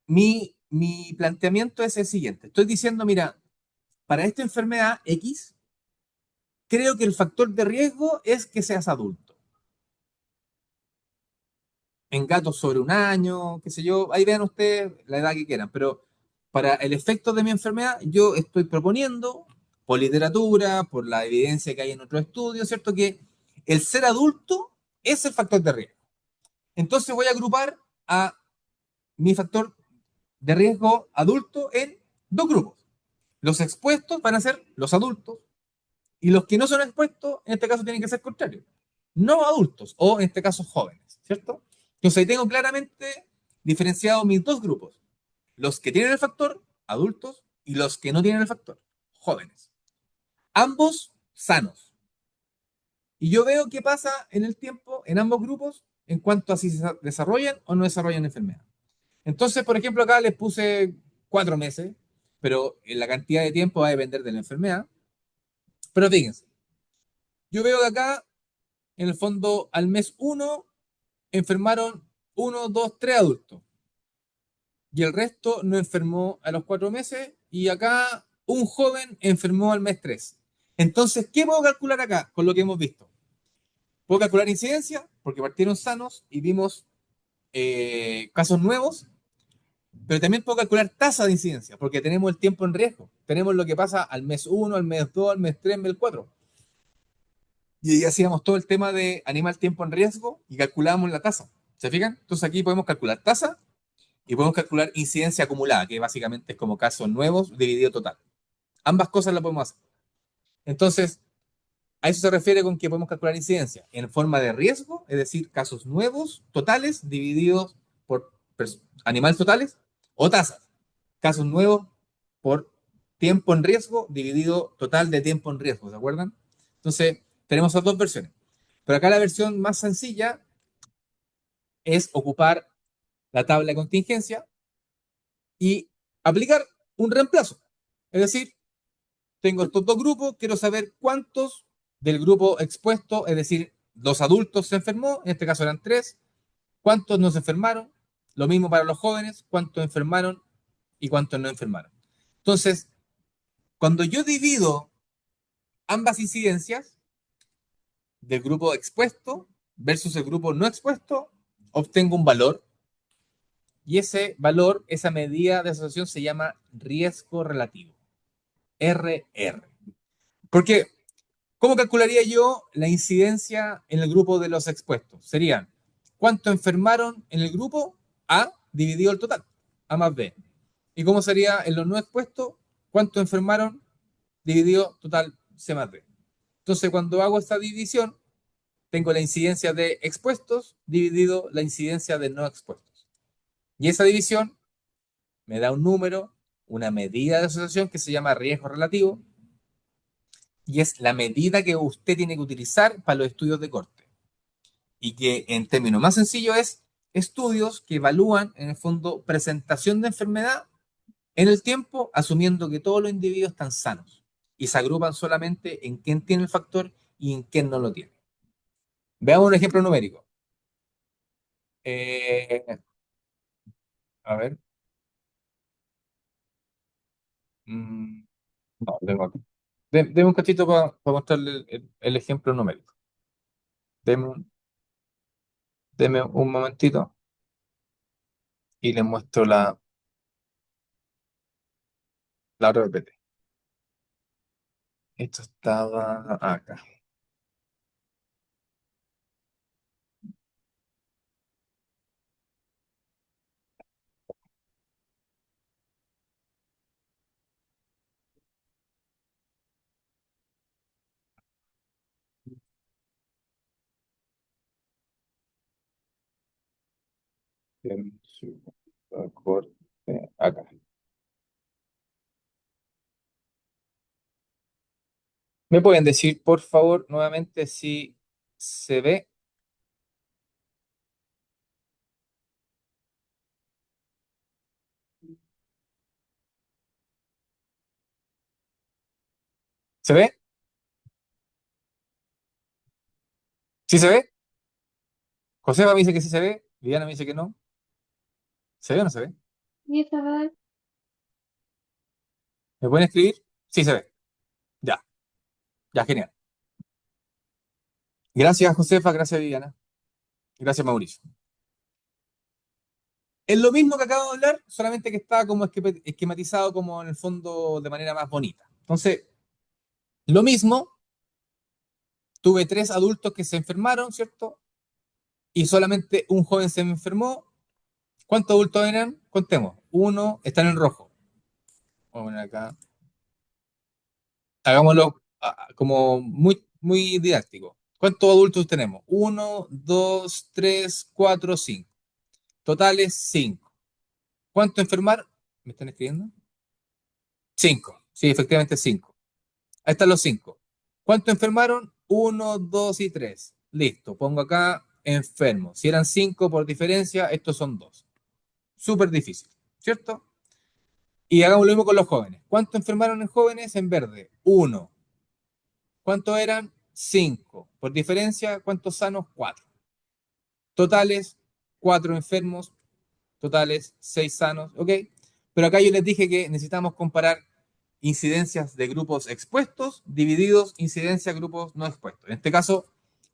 mi planteamiento es el siguiente. Estoy diciendo, mira, para esta enfermedad X, creo que el factor de riesgo es que seas adulto. En gatos sobre un año, qué sé yo, ahí vean ustedes la edad que quieran, pero para el efecto de mi enfermedad, yo estoy proponiendo, por literatura, por la evidencia que hay en otros estudios, ¿cierto? Que el ser adulto es el factor de riesgo. Entonces voy a agrupar a mi factor de riesgo adulto en dos grupos. Los expuestos van a ser los adultos y los que no son expuestos, en este caso, tienen que ser contrarios. No adultos o, en este caso, jóvenes, ¿cierto? Entonces ahí tengo claramente diferenciado mis dos grupos. Los que tienen el factor, adultos, y los que no tienen el factor, jóvenes. Ambos sanos. Y yo veo qué pasa en el tiempo en ambos grupos en cuanto a si se desarrollan o no desarrollan enfermedad. Entonces, por ejemplo, acá les puse 4 meses, pero en la cantidad de tiempo va a depender de la enfermedad. Pero fíjense, yo veo que acá, en el fondo, al mes 1 enfermaron 1, 2, 3 adultos. Y el resto no enfermó a los 4 meses. Y acá un joven enfermó al mes 3. Entonces, ¿qué puedo calcular acá con lo que hemos visto? Puedo calcular incidencia, porque partieron sanos y vimos casos nuevos, pero también puedo calcular tasa de incidencia, porque tenemos el tiempo en riesgo. Tenemos lo que pasa al mes 1, al mes 2, al mes 3, al mes 4. Y ahí hacíamos todo el tema de animal tiempo en riesgo y calculábamos la tasa. ¿Se fijan? Entonces aquí podemos calcular tasa y podemos calcular incidencia acumulada, que básicamente es como casos nuevos dividido total. Ambas cosas las podemos hacer. Entonces, a eso se refiere con que podemos calcular incidencia en forma de riesgo, es decir, casos nuevos totales divididos por animales totales, o tasas, casos nuevos por tiempo en riesgo dividido total de tiempo en riesgo, ¿se acuerdan? Entonces, tenemos esas dos versiones. Pero acá la versión más sencilla es ocupar la tabla de contingencia y aplicar un reemplazo. Es decir, tengo estos dos grupos, quiero saber cuántos del grupo expuesto, es decir, los adultos se enfermó, en este caso eran 3, cuántos no se enfermaron, lo mismo para los jóvenes, cuántos enfermaron y cuántos no enfermaron. Entonces, cuando yo divido ambas incidencias del grupo expuesto versus el grupo no expuesto, obtengo un valor y ese valor, esa medida de asociación se llama riesgo relativo, RR. Porque ¿cómo calcularía yo la incidencia en el grupo de los expuestos? Serían, ¿cuánto enfermaron en el grupo A dividido el total? A más B. ¿Y cómo sería en los no expuestos? ¿Cuánto enfermaron dividido total C más D? Entonces, cuando hago esta división, tengo la incidencia de expuestos dividido la incidencia de no expuestos. Y esa división me da un número, una medida de asociación que se llama riesgo relativo, y es la medida que usted tiene que utilizar para los estudios de corte. Y que en términos más sencillos es estudios que evalúan, en el fondo, presentación de enfermedad en el tiempo, asumiendo que todos los individuos están sanos y se agrupan solamente en quién tiene el factor y en quién no lo tiene. Veamos un ejemplo numérico. Eh, a ver. Mm, no, tengo acá. Deme un cachito para mostrarle el ejemplo numérico. Deme deme un momentito y le muestro la otra PPT. Esto estaba acá. En su corte, acá. ¿Me pueden decir, por favor, nuevamente si se ve? ¿Se ve? ¿Sí se ve? Josefa me dice que sí se ve. Viviana me dice que no. ¿Se ve o no se ve? Sí, se ve. ¿Me pueden escribir? Sí se ve. Ya, ya, genial. Gracias, Josefa. Gracias, Viviana. Gracias, Mauricio. Es lo mismo que acabo de hablar, solamente que está como esquematizado como en el fondo de manera más bonita. Entonces, lo mismo, tuve 3 adultos que se enfermaron, ¿cierto? Y solamente un joven se enfermó. ¿Cuántos adultos eran? Contemos. Uno, están en rojo. Vamos a poner acá. Hagámoslo como muy, muy didáctico. ¿Cuántos adultos tenemos? Uno, dos, tres, cuatro, cinco. Totales, 5. ¿Cuánto enfermaron? ¿Me están escribiendo? 5. Sí, efectivamente 5. Ahí están los 5. ¿Cuánto enfermaron? Uno, 2 y 3. Listo. Pongo acá enfermo. Si eran 5 por diferencia, estos son 2. Súper difícil, ¿cierto? Y hagamos lo mismo con los jóvenes. ¿Cuánto enfermaron en jóvenes? En verde, 1. ¿Cuántos eran? 5. Por diferencia, ¿cuántos sanos? 4. Totales, 4 enfermos. Totales, 6 sanos. ¿Ok? Pero acá yo les dije que necesitamos comparar incidencias de grupos expuestos divididos incidencia de grupos no expuestos. En este caso,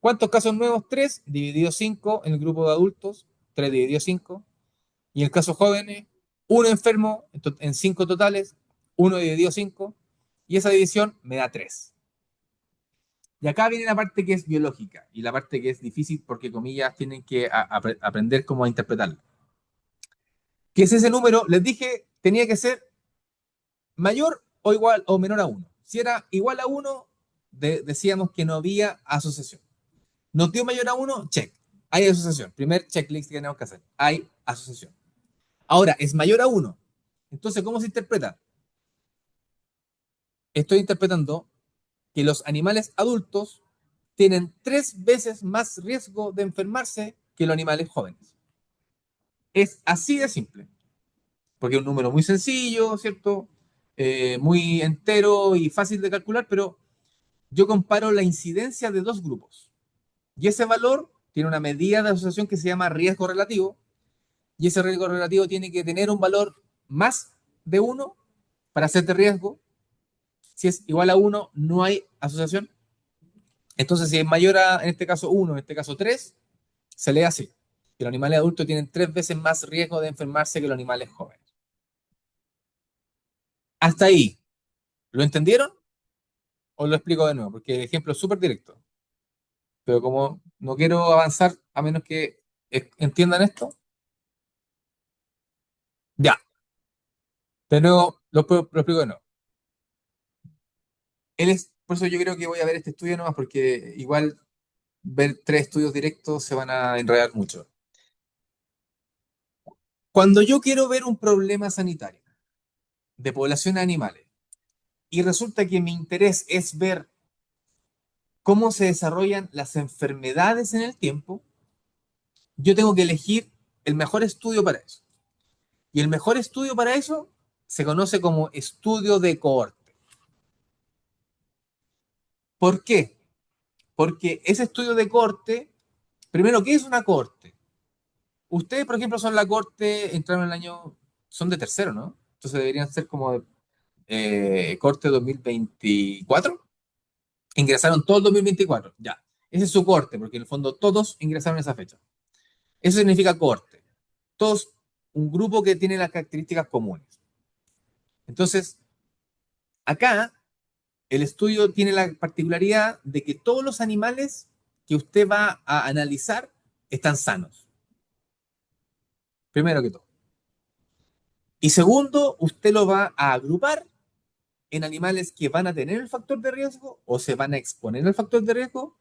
¿cuántos casos nuevos? 3 dividido 5 en el grupo de adultos. 3 dividido 5. Y en el caso jóvenes, uno enfermo en 5 totales, uno dividido 5, y esa división me da 3. Y acá viene la parte que es biológica y la parte que es difícil porque, comillas, tienen que aprender cómo a interpretarlo. que es ese número, les dije, tenía que ser mayor o igual o menor a uno. Si era igual a uno, decíamos que no había asociación. Nos dio mayor a uno, check. Hay asociación. Primer checklist que tenemos que hacer. Hay asociación. Ahora, es mayor a uno. Entonces, ¿cómo se interpreta? Estoy interpretando que los animales adultos tienen 3 veces más riesgo de enfermarse que los animales jóvenes. Es así de simple, porque es un número muy sencillo, ¿cierto? Muy entero y fácil de calcular, pero yo comparo la incidencia de dos grupos. Y ese valor tiene una medida de asociación que se llama riesgo relativo, y ese riesgo relativo tiene que tener un valor más de uno para ser de riesgo. Si es igual a uno, no hay asociación. Entonces, si es mayor a, en este caso, 1, en este caso 3, se lee así. Que los animales adultos tienen 3 veces más riesgo de enfermarse que los animales jóvenes. Hasta ahí, ¿lo entendieron? ¿O lo explico de nuevo? Porque el ejemplo es súper directo. Pero como no quiero avanzar a menos que entiendan esto, ya. De nuevo, lo explico de nuevo. Por eso yo creo que voy a ver este estudio nomás, porque igual ver 3 estudios directos se van a enredar mucho. Cuando yo quiero ver un problema sanitario de población de animales y resulta que mi interés es ver cómo se desarrollan las enfermedades en el tiempo, yo tengo que elegir el mejor estudio para eso. Y el mejor estudio para eso se conoce como estudio de cohorte. ¿Por qué? Porque ese estudio de cohorte, primero, ¿qué es una cohorte? Ustedes, por ejemplo, son la cohorte, entraron en el año, son de tercero, ¿no? Entonces deberían ser como cohorte 2024. Ingresaron todo el 2024, ya. Ese es su cohorte, porque en el fondo todos ingresaron en esa fecha. Eso significa cohorte. Todos, un grupo que tiene las características comunes. Entonces, acá el estudio tiene la particularidad de que todos los animales que usted va a analizar están sanos. Primero que todo. Y segundo, usted lo va a agrupar en animales que van a tener el factor de riesgo o se van a exponer al factor de riesgo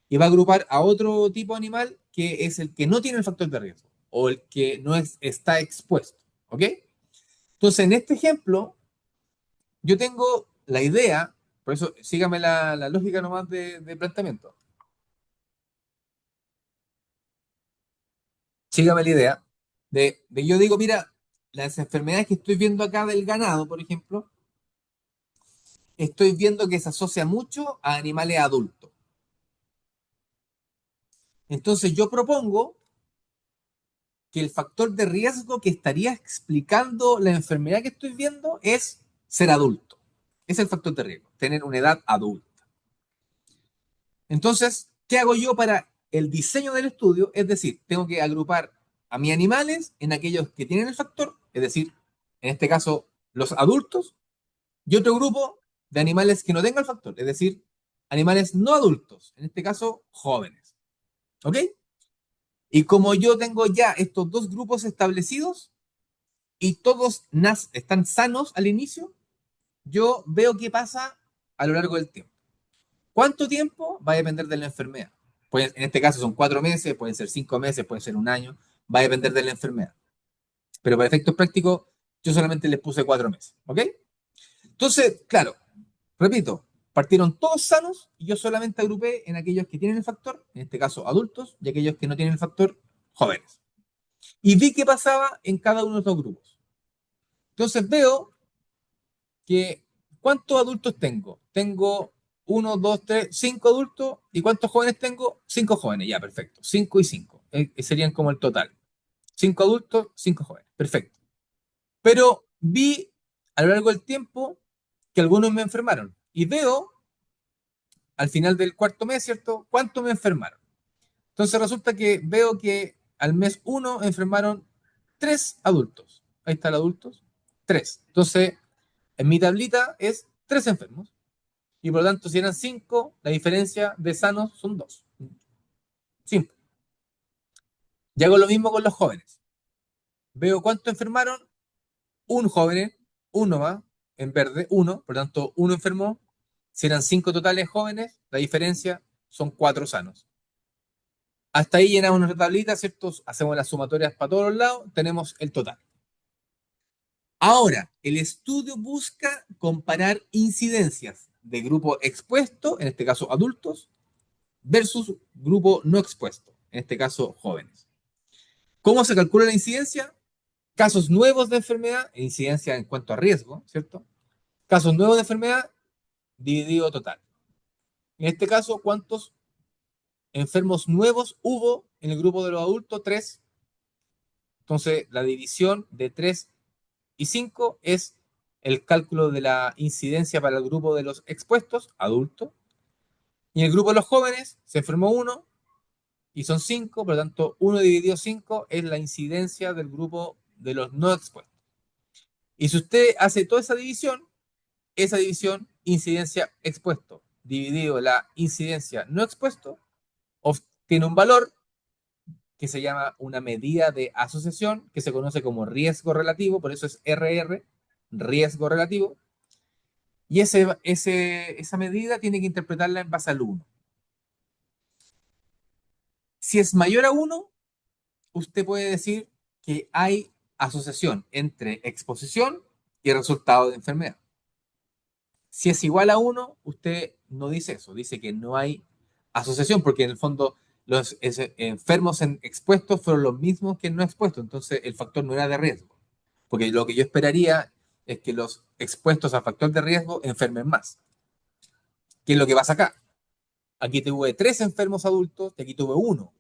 y va a agrupar a otro tipo de animal que es el que no tiene el factor de riesgo o el que no está expuesto. ¿Ok? Entonces, en este ejemplo, yo tengo la idea, por eso sígame la lógica nomás de planteamiento. Sígame la idea de yo digo, mira, las enfermedades que estoy viendo acá del ganado, por ejemplo, estoy viendo que se asocia mucho a animales adultos. Entonces yo propongo que el factor de riesgo que estaría explicando la enfermedad que estoy viendo es ser adulto. Es el factor de riesgo, tener una edad adulta. Entonces, ¿qué hago yo para el diseño del estudio? Es decir, tengo que agrupar a mis animales en aquellos que tienen el factor, es decir, en este caso, los adultos, y otro grupo de animales que no tengan el factor, es decir, animales no adultos, en este caso, jóvenes. ¿Ok? Y como yo tengo ya estos dos grupos establecidos y todos están sanos al inicio, yo veo qué pasa a lo largo del tiempo. ¿Cuánto tiempo? Va a depender de la enfermedad. Pues en este caso son 4 meses, pueden ser 5 meses, puede ser un año, va a depender de la enfermedad. Pero para efectos prácticos, yo solamente les puse 4 meses. ¿Ok? Entonces, claro, repito, partieron todos sanos y yo solamente agrupé en aquellos que tienen el factor, en este caso adultos, y aquellos que no tienen el factor, jóvenes. Y vi qué pasaba en cada uno de estos grupos. Entonces veo que, ¿cuántos adultos tengo? Tengo 1, 2, 3, 5 adultos. ¿Y cuántos jóvenes tengo? 5 jóvenes, ya, perfecto. 5 y 5. Serían como el total. 5 adultos, 5 jóvenes. Perfecto. Pero vi a lo largo del tiempo que algunos me enfermaron. Y veo al final del cuarto mes, ¿cierto? ¿Cuántos me enfermaron? Entonces resulta que veo que al mes 1 enfermaron 3 adultos. Ahí está el adultos. 3. Entonces, en mi tablita es 3 enfermos. Y por lo tanto, si eran 5, la diferencia de sanos son 2. Simple. Y hago lo mismo con los jóvenes. veo cuánto enfermaron, un joven, uno más, en verde, uno, por lo tanto, uno enfermó. Si eran 5 totales jóvenes, la diferencia son 4 sanos. Hasta ahí llenamos nuestra tablita, ¿cierto? Hacemos las sumatorias para todos los lados, tenemos el total. Ahora, el estudio busca comparar incidencias de grupo expuesto, en este caso adultos, versus grupo no expuesto, en este caso jóvenes. ¿Cómo se calcula la incidencia? Casos nuevos de enfermedad, incidencia en cuanto a riesgo, ¿cierto? Casos nuevos de enfermedad dividido total. En este caso, ¿cuántos enfermos nuevos hubo en el grupo de los adultos? 3. Entonces, la división de 3 y 5 es el cálculo de la incidencia para el grupo de los expuestos, adultos. Y en el grupo de los jóvenes se enfermó uno y son 5, por lo tanto, 1 dividido 5 es la incidencia del grupo de los no expuestos. Y si usted hace toda esa división, incidencia expuesto, dividido la incidencia no expuesto, obtiene un valor que se llama una medida de asociación, que se conoce como riesgo relativo, por eso es RR, riesgo relativo, y esa medida tiene que interpretarla en base al 1. Si es mayor a 1, usted puede decir que hay asociación entre exposición y resultado de enfermedad. Si es igual a 1, usted no dice eso, dice que no hay asociación, porque en el fondo los enfermos expuestos fueron los mismos que no expuestos, entonces el factor no era de riesgo, porque lo que yo esperaría es que los expuestos al factor de riesgo enfermen más. ¿Qué es lo que pasa acá? Aquí tuve 3 enfermos adultos y aquí tuve 1,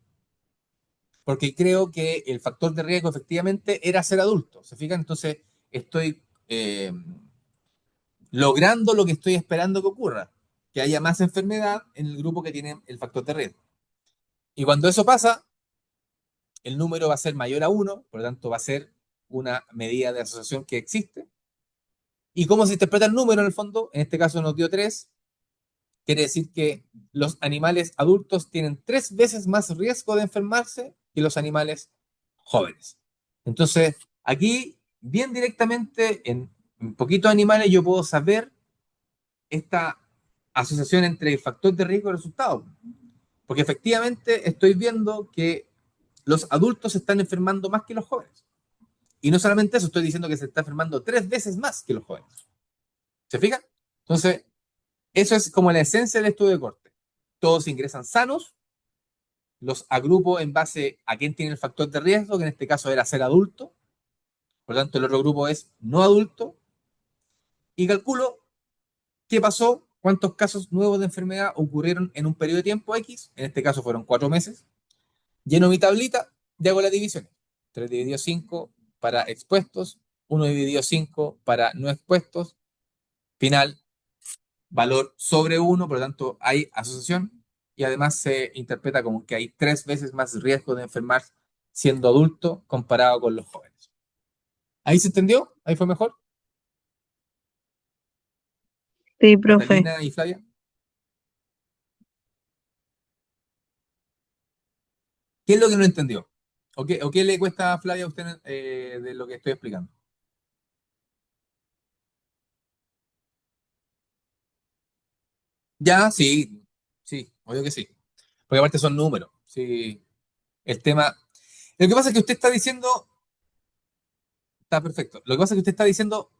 porque creo que el factor de riesgo efectivamente era ser adulto, ¿se fijan? Entonces estoy logrando lo que estoy esperando que ocurra, que haya más enfermedad en el grupo que tiene el factor de riesgo. Y cuando eso pasa, el número va a ser mayor a 1, por lo tanto va a ser una medida de asociación que existe. ¿Y cómo se interpreta el número en el fondo? En este caso nos dio 3, quiere decir que los animales adultos tienen 3 veces más riesgo de enfermarse que los animales jóvenes. Entonces, aquí, bien directamente, en poquitos animales yo puedo saber esta asociación entre el factor de riesgo y el resultado. Porque efectivamente estoy viendo que los adultos se están enfermando más que los jóvenes. Y no solamente eso, estoy diciendo que se está enfermando 3 veces más que los jóvenes. ¿Se fijan? Entonces, eso es como la esencia del estudio de corte. Todos ingresan sanos, los agrupo en base a quién tiene el factor de riesgo, que en este caso era ser adulto, por lo tanto el otro grupo es no adulto, y calculo qué pasó, cuántos casos nuevos de enfermedad ocurrieron en un periodo de tiempo X, en este caso fueron 4 meses, lleno mi tablita y hago las divisiones. 3 dividido 5 para expuestos, 1 dividido 5 para no expuestos, final, valor sobre 1, por lo tanto hay asociación y además se interpreta como que hay 3 veces más riesgo de enfermar siendo adulto comparado con los jóvenes. ¿Ahí se entendió? ¿Ahí fue mejor? Sí, profe. Catalina y Flavia. ¿Qué es lo que no entendió? ¿O qué le cuesta a Flavia a usted de lo que estoy explicando? Ya, sí, sí, obvio que sí. Porque aparte son números. Sí, el tema. Lo que pasa es que usted está diciendo, está perfecto. Lo que pasa es que usted está diciendo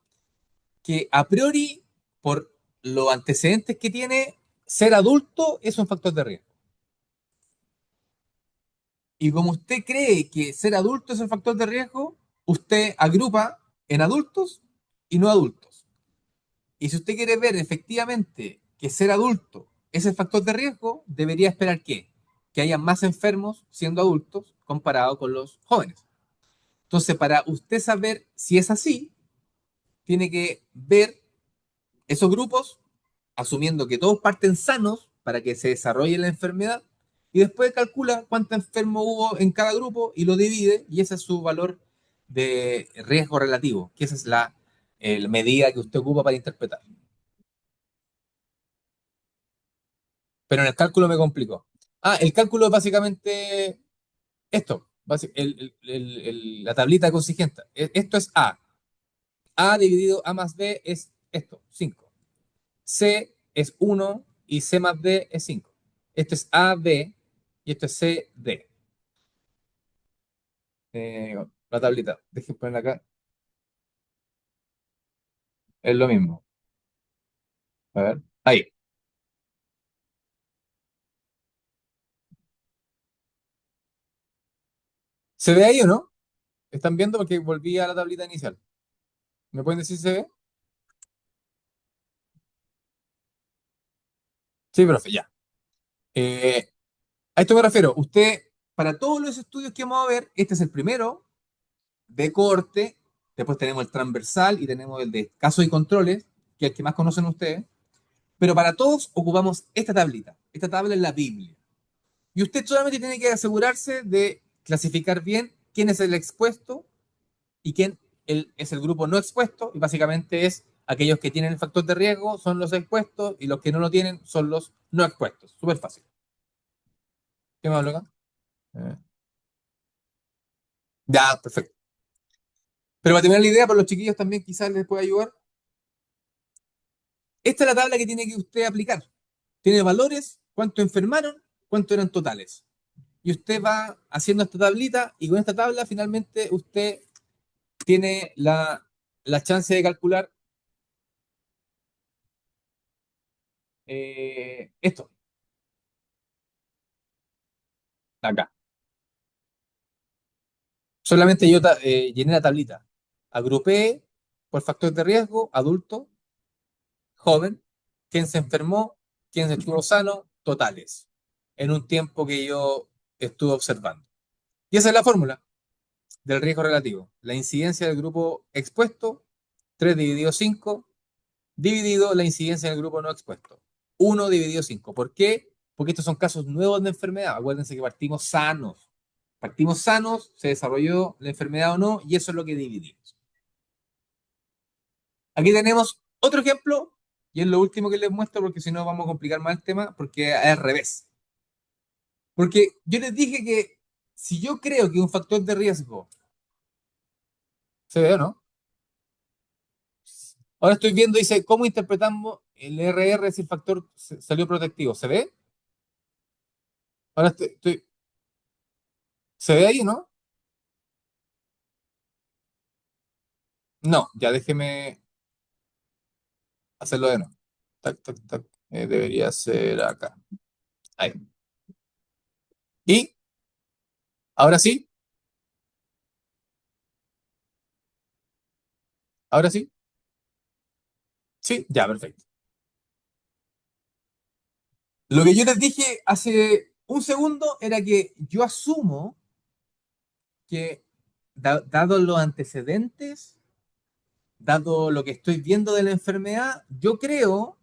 que a priori, por los antecedentes que tiene, ser adulto es un factor de riesgo. Y como usted cree que ser adulto es un factor de riesgo, usted agrupa en adultos y no adultos. Y si usted quiere ver efectivamente que ser adulto es el factor de riesgo, debería esperar que haya más enfermos siendo adultos comparado con los jóvenes. Entonces, para usted saber si es así, tiene que ver esos grupos, asumiendo que todos parten sanos para que se desarrolle la enfermedad, y después calcula cuánto enfermo hubo en cada grupo y lo divide, y ese es su valor de riesgo relativo, que esa es la medida que usted ocupa para interpretar. Pero en el cálculo me complicó. El cálculo es básicamente esto. La tablita consigente. Esto es A. A dividido A más B es esto, 5. C es 1 y C más D es 5. Esto es A, B y esto es C, D. La tablita. Dejen ponerla acá. Es lo mismo. A ver. Ahí. ¿Se ve ahí o no? ¿Están viendo? Porque volví a la tablita inicial. ¿Me pueden decir si se ve? Sí, profe, ya. A esto me refiero. Usted, para todos los estudios que vamos a ver, este es el primero de corte. Después tenemos el transversal y tenemos el de casos y controles, que es el que más conocen ustedes. Pero para todos ocupamos esta tablita. Esta tabla es la Biblia. Y usted solamente tiene que asegurarse de clasificar bien quién es el expuesto y quién es el grupo no expuesto. Y básicamente es aquellos que tienen el factor de riesgo son los expuestos y los que no lo tienen son los no expuestos. Súper fácil. ¿Qué más, Logan? Eh, Ya, perfecto. Pero para tener la idea, para los chiquillos también quizás les pueda ayudar. Esta es la tabla que tiene que usted aplicar. Tiene valores, cuánto enfermaron, cuánto eran totales. Y usted va haciendo esta tablita y con esta tabla finalmente usted tiene la chance de calcular esto, acá. Solamente yo llené la tablita. Agrupé por factor de riesgo, adulto, joven, quién se enfermó, quién se estuvo sano, totales, en un tiempo que yo estuve observando. Y esa es la fórmula del riesgo relativo. La incidencia del grupo expuesto, 3 dividido 5 dividido la incidencia del grupo no expuesto. 1 dividido 5. ¿Por qué? Porque estos son casos nuevos de enfermedad. Acuérdense que partimos sanos. Partimos sanos, se desarrolló la enfermedad o no, y eso es lo que dividimos. Aquí tenemos otro ejemplo, y es lo último que les muestro, porque si no vamos a complicar más el tema, porque es al revés. Porque yo les dije que si yo creo que un factor de riesgo, ¿se ve o no? Ahora estoy viendo, dice, ¿cómo interpretamos el RR si el factor salió protectivo? ¿Se ve? Ahora ¿se ve ahí, no? No, ya déjeme hacerlo de nuevo. Tac, tac, tac. Debería ser acá. Ahí. Y ahora sí, ahora sí. Sí, ya, perfecto. Lo que yo les dije hace un segundo era que yo asumo que, dado los antecedentes, dado lo que estoy viendo de la enfermedad, yo creo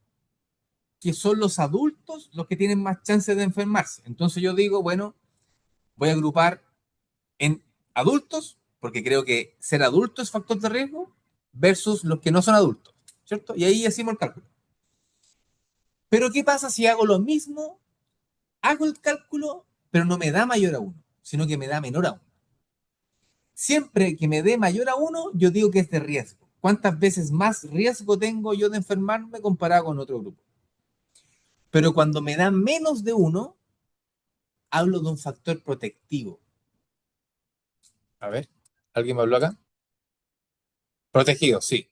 que son los adultos los que tienen más chances de enfermarse. Entonces yo digo, bueno, voy a agrupar en adultos, porque creo que ser adulto es factor de riesgo, versus los que no son adultos, ¿cierto? Y ahí hacemos el cálculo. Pero ¿qué pasa si hago lo mismo? Hago el cálculo, pero no me da mayor a uno, sino que me da menor a uno. Siempre que me dé mayor a uno, yo digo que es de riesgo. ¿Cuántas veces más riesgo tengo yo de enfermarme comparado con otro grupo? Pero cuando me da menos de uno, hablo de un factor protectivo. A ver, ¿alguien me habló acá? Protegido, sí.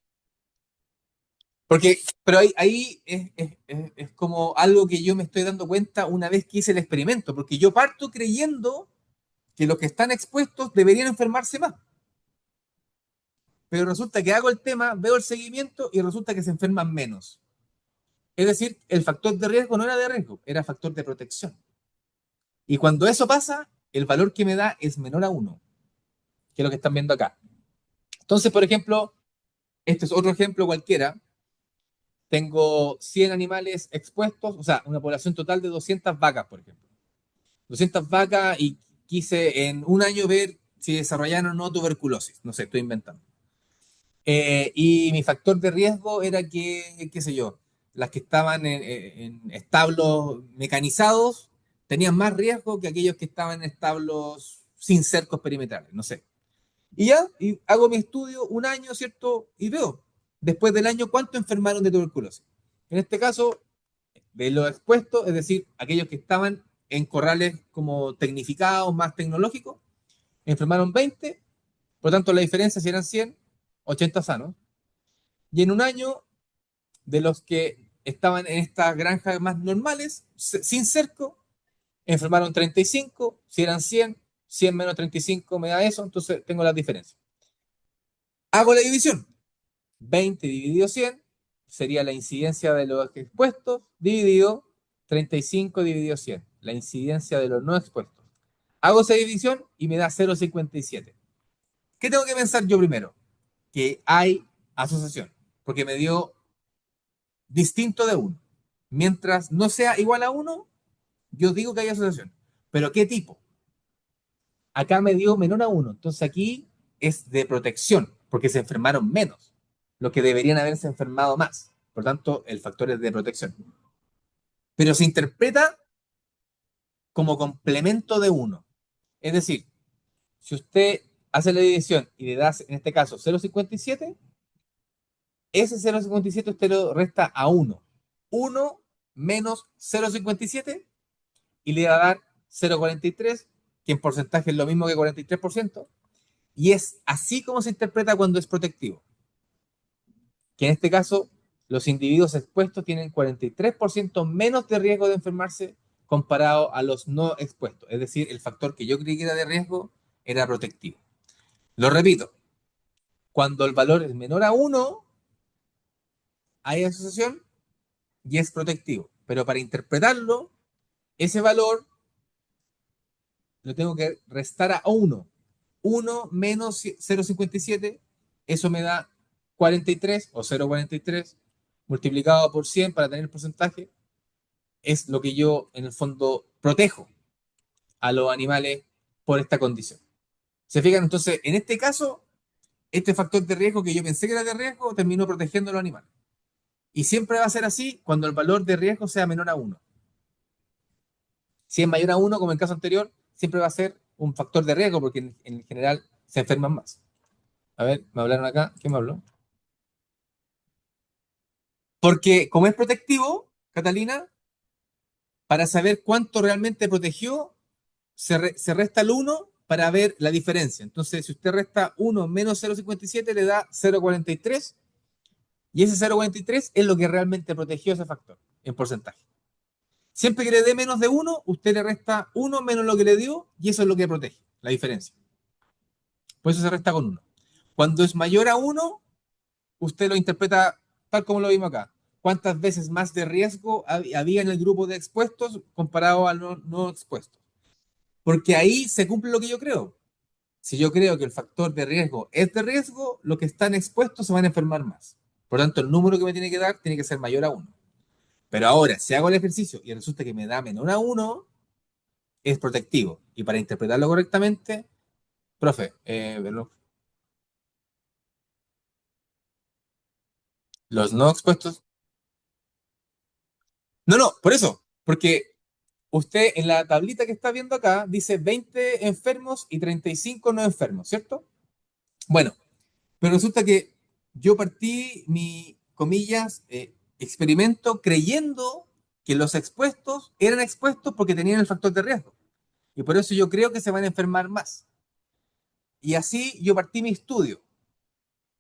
Porque, pero ahí es como algo que yo me estoy dando cuenta una vez que hice el experimento, porque yo parto creyendo que los que están expuestos deberían enfermarse más. Pero resulta que hago el tema, veo el seguimiento y resulta que se enferman menos. Es decir, el factor de riesgo no era de riesgo, era factor de protección. Y cuando eso pasa, el valor que me da es menor a uno, que es lo que están viendo acá. Entonces, por ejemplo, este es otro ejemplo cualquiera. Tengo 100 animales expuestos, o sea, una población total de 200 vacas, por ejemplo. 200 vacas y quise en un año ver si desarrollaron o no tuberculosis. No sé, estoy inventando. Y mi factor de riesgo era que, qué sé yo, las que estaban en establos mecanizados tenían más riesgo que aquellos que estaban en establos sin cercos perimetrales, no sé. Y ya, y hago mi estudio un año, ¿cierto? Y veo, después del año, cuánto enfermaron de tuberculosis. En este caso, de los expuestos, es decir, aquellos que estaban en corrales como tecnificados, más tecnológicos, enfermaron 20, por lo tanto la diferencia si eran 100, 80 sanos. Y en un año, de los que estaban en estas granjas más normales, sin cerco, enfermaron 35, si eran 100, 100 menos 35 me da eso, entonces tengo las diferencias. Hago la división. 20 dividido 100 sería la incidencia de los expuestos dividido 35 dividido 100, la incidencia de los no expuestos. Hago esa división y me da 0,57. ¿Qué tengo que pensar yo primero? Que hay asociación, porque me dio distinto de 1. Mientras no sea igual a 1, yo digo que hay asociación. ¿Pero qué tipo? Acá me dio menor a 1, entonces aquí es de protección, porque se enfermaron menos, los que deberían haberse enfermado más. Por tanto, el factor es de protección. Pero se interpreta como complemento de 1. Es decir, si usted hace la división y le das, en este caso, 0,57, ese 0,57 usted lo resta a 1. 1 menos 0,57 y le va a dar 0,43, que en porcentaje es lo mismo que 43%. Y es así como se interpreta cuando es protectivo. Que en este caso, los individuos expuestos tienen 43% menos de riesgo de enfermarse comparado a los no expuestos. Es decir, el factor que yo creí que era de riesgo era protectivo. Lo repito, cuando el valor es menor a 1, hay asociación y es protectivo. Pero para interpretarlo, ese valor lo tengo que restar a 1. 1 menos 0,57, eso me da 43 o 0,43 multiplicado por 100 para tener el porcentaje. Es lo que yo en el fondo protejo a los animales por esta condición. ¿Se fijan? Entonces, en este caso, este factor de riesgo que yo pensé que era de riesgo terminó protegiendo a los animales. Y siempre va a ser así cuando el valor de riesgo sea menor a 1. Si es mayor a 1, como en el caso anterior, siempre va a ser un factor de riesgo porque en general se enferman más. A ver, me hablaron acá. ¿Quién me habló? Porque como es protectivo, Catalina, para saber cuánto realmente protegió, se resta el 1 para ver la diferencia. Entonces, si usted resta 1 menos 0,57, le da 0,43. Y ese 0,43 es lo que realmente protegió ese factor en porcentaje. Siempre que le dé menos de 1, usted le resta 1 menos lo que le dio y eso es lo que protege, la diferencia. Por eso se resta con 1. Cuando es mayor a 1, usted lo interpreta tal como lo vimos acá. ¿Cuántas veces más de riesgo había en el grupo de expuestos comparado a los no expuestos? Porque ahí se cumple lo que yo creo. Si yo creo que el factor de riesgo es de riesgo, los que están expuestos se van a enfermar más. Por lo tanto, el número que me tiene que dar tiene que ser mayor a 1. Pero ahora, si hago el ejercicio y resulta que me da menor a 1, es protectivo. Y para interpretarlo correctamente, profe, los no expuestos. No, no, por eso. Porque usted en la tablita que está viendo acá dice 20 enfermos y 35 no enfermos, ¿cierto? Bueno, pero resulta que yo partí mi, comillas, experimento creyendo que los expuestos eran expuestos porque tenían el factor de riesgo. Y por eso yo creo que se van a enfermar más. Y así yo partí mi estudio.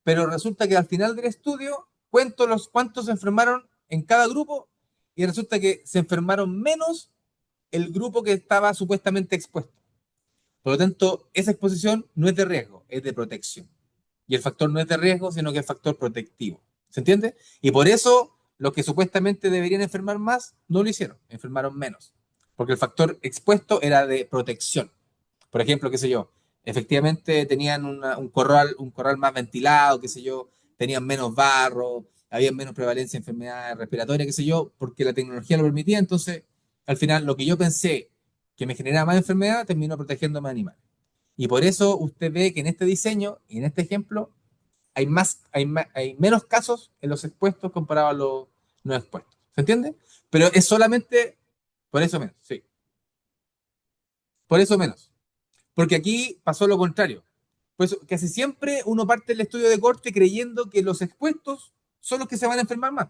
Pero resulta que al final del estudio cuento los cuántos se enfermaron en cada grupo y resulta que se enfermaron menos el grupo que estaba supuestamente expuesto. Por lo tanto, esa exposición no es de riesgo, es de protección. Y el factor no es de riesgo, sino que es factor protectivo. ¿Se entiende? Y por eso los que supuestamente deberían enfermar más no lo hicieron, enfermaron menos. Porque el factor expuesto era de protección. Por ejemplo, qué sé yo, efectivamente tenían un corral más ventilado, qué sé yo, tenían menos barro, había menos prevalencia de enfermedades respiratorias, qué sé yo, porque la tecnología lo permitía. Entonces, al final, lo que yo pensé que me generaba más enfermedad terminó protegiendo a más animales. Y por eso usted ve que en este diseño y en este ejemplo hay menos casos en los expuestos comparado a los no expuestos. ¿Se entiende? Pero es solamente por eso menos, sí. Por eso menos. Porque aquí pasó lo contrario. Pues casi siempre uno parte del estudio de corte creyendo que los expuestos son los que se van a enfermar más.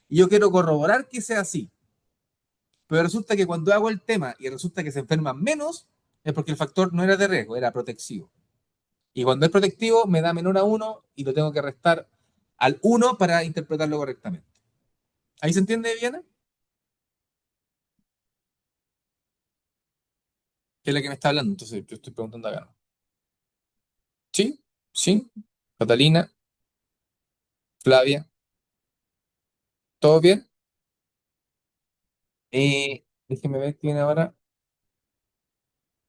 Y yo quiero corroborar que sea así. Pero resulta que cuando hago el tema y resulta que se enferman menos, es porque el factor no era de riesgo, era protectivo. Y cuando es protectivo, me da menor a uno y lo tengo que restar al uno para interpretarlo correctamente. ¿Ahí se entiende, Viviana? Que es la que me está hablando, entonces yo estoy preguntando acá, ¿no? ¿Sí? ¿Sí? Catalina, Flavia, ¿todo bien? Déjeme ver quién ahora.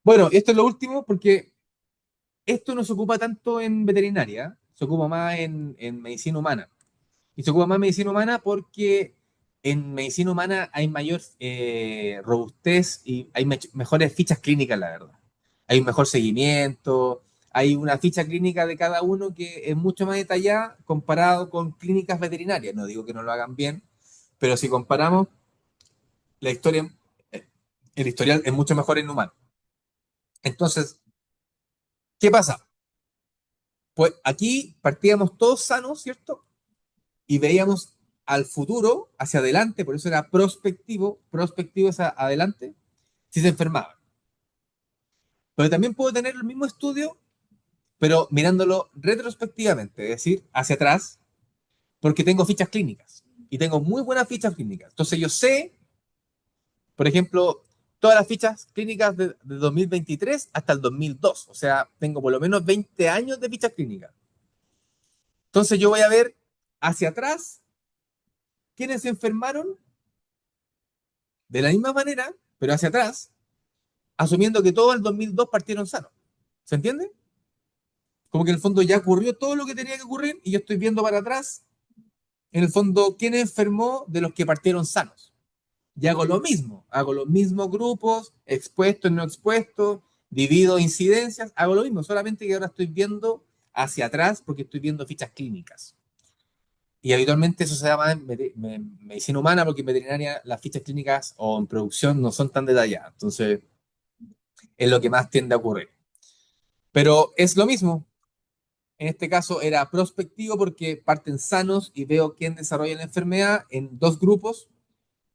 Bueno, esto es lo último porque esto no se ocupa tanto en veterinaria, se ocupa más en medicina humana. Y se ocupa más en medicina humana porque en medicina humana hay mayor robustez y hay mejores fichas clínicas, la verdad. Hay un mejor seguimiento, hay una ficha clínica de cada uno que es mucho más detallada comparado con clínicas veterinarias. No digo que no lo hagan bien, pero si comparamos la historia, eh, el historial es mucho mejor en humano. Entonces, ¿qué pasa? Pues aquí partíamos todos sanos, ¿cierto? Y veíamos al futuro, hacia adelante, por eso era prospectivo, prospectivo es adelante, si se enfermaban. Pero también puedo tener el mismo estudio, pero mirándolo retrospectivamente, es decir, hacia atrás, porque tengo fichas clínicas y tengo muy buenas fichas clínicas. Entonces yo sé, por ejemplo, todas las fichas clínicas de 2023 hasta el 2002, o sea, tengo por lo menos 20 años de fichas clínicas. Entonces yo voy a ver hacia atrás quiénes se enfermaron de la misma manera, pero hacia atrás, asumiendo que todo el 2002 partieron sanos. ¿Se entiende? Como que en el fondo ya ocurrió todo lo que tenía que ocurrir y yo estoy viendo para atrás, en el fondo, quién enfermó de los que partieron sanos. Y hago los mismos grupos, expuestos, no expuestos, divido incidencias, hago lo mismo, solamente que ahora estoy viendo hacia atrás porque estoy viendo fichas clínicas. Y habitualmente eso se llama en medicina humana porque en veterinaria las fichas clínicas o en producción no son tan detalladas. Entonces, es lo que más tiende a ocurrir. Pero es lo mismo. En este caso era prospectivo porque parten sanos y veo quién desarrolla la enfermedad en dos grupos.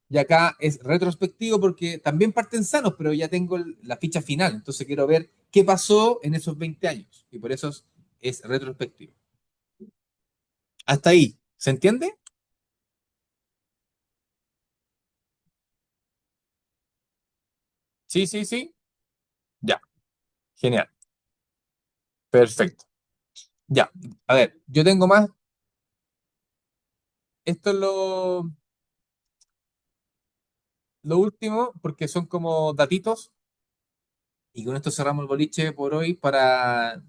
Y acá es retrospectivo porque también parten sanos, pero ya tengo la ficha final. Entonces quiero ver qué pasó en esos 20 años. Y por eso es retrospectivo. Hasta ahí. ¿Se entiende? Sí, sí, sí. Ya. Genial. Perfecto. Ya. A ver, yo tengo más. Esto es lo último porque son como datitos. Y con esto cerramos el boliche por hoy para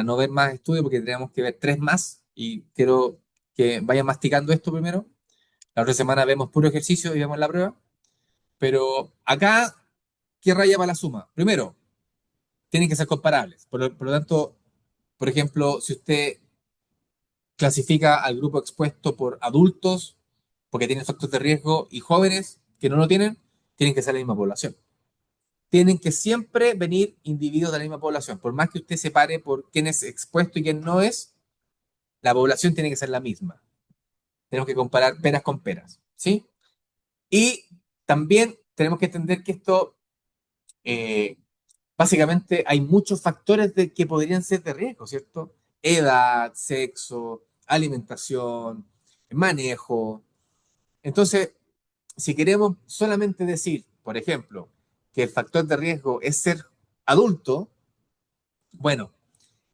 no ver más estudios, porque tenemos que ver tres más. Y quiero que vayan masticando esto primero. La otra semana vemos puro ejercicio y vemos la prueba. Pero acá, ¿qué raya para la suma? Primero, tienen que ser comparables. Por lo tanto, por ejemplo, si usted clasifica al grupo expuesto por adultos, porque tienen factores de riesgo, y jóvenes que no lo tienen, tienen que ser la misma población. Tienen que siempre venir individuos de la misma población. Por más que usted separe por quién es expuesto y quién no es, la población tiene que ser la misma. Tenemos que comparar peras con peras, ¿sí? Y también tenemos que entender que esto, eh, básicamente, hay muchos factores que podrían ser de riesgo, ¿cierto? Edad, sexo, alimentación, manejo. Entonces, si queremos solamente decir, por ejemplo, que el factor de riesgo es ser adulto, bueno,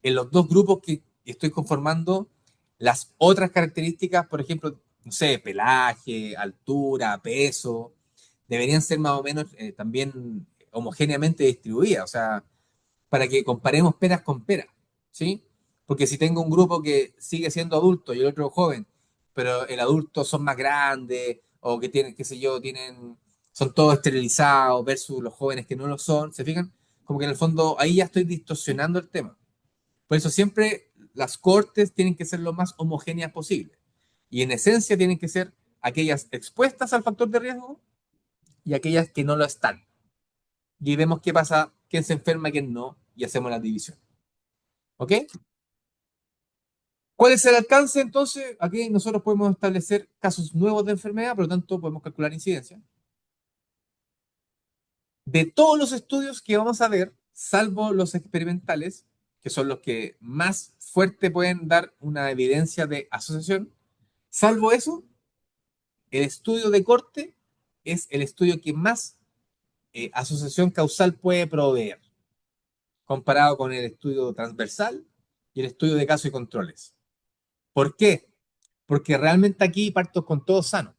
en los dos grupos que estoy conformando, las otras características, por ejemplo, no sé, pelaje, altura, peso, deberían ser más o menos también homogéneamente distribuidas, o sea, para que comparemos peras con peras, ¿sí? Porque si tengo un grupo que sigue siendo adulto y el otro joven, pero el adulto son más grandes o que tienen, qué sé yo, son todos esterilizados versus los jóvenes que no lo son, ¿se fijan? Como que en el fondo ahí ya estoy distorsionando el tema. Por eso siempre las cortes tienen que ser lo más homogéneas posible. Y en esencia tienen que ser aquellas expuestas al factor de riesgo y aquellas que no lo están. Y vemos qué pasa, quién se enferma y quién no. y hacemos la división. ¿Ok? ¿Cuál es el alcance entonces? Aquí nosotros podemos establecer casos nuevos de enfermedad, por lo tanto podemos calcular incidencia. De todos los estudios que vamos a ver, salvo los experimentales, que son los que más fuerte pueden dar una evidencia de asociación, salvo eso, el estudio de corte es el estudio que más asociación causal puede proveer, comparado con el estudio transversal y el estudio de casos y controles. ¿Por qué? Porque realmente aquí parto con todo sano.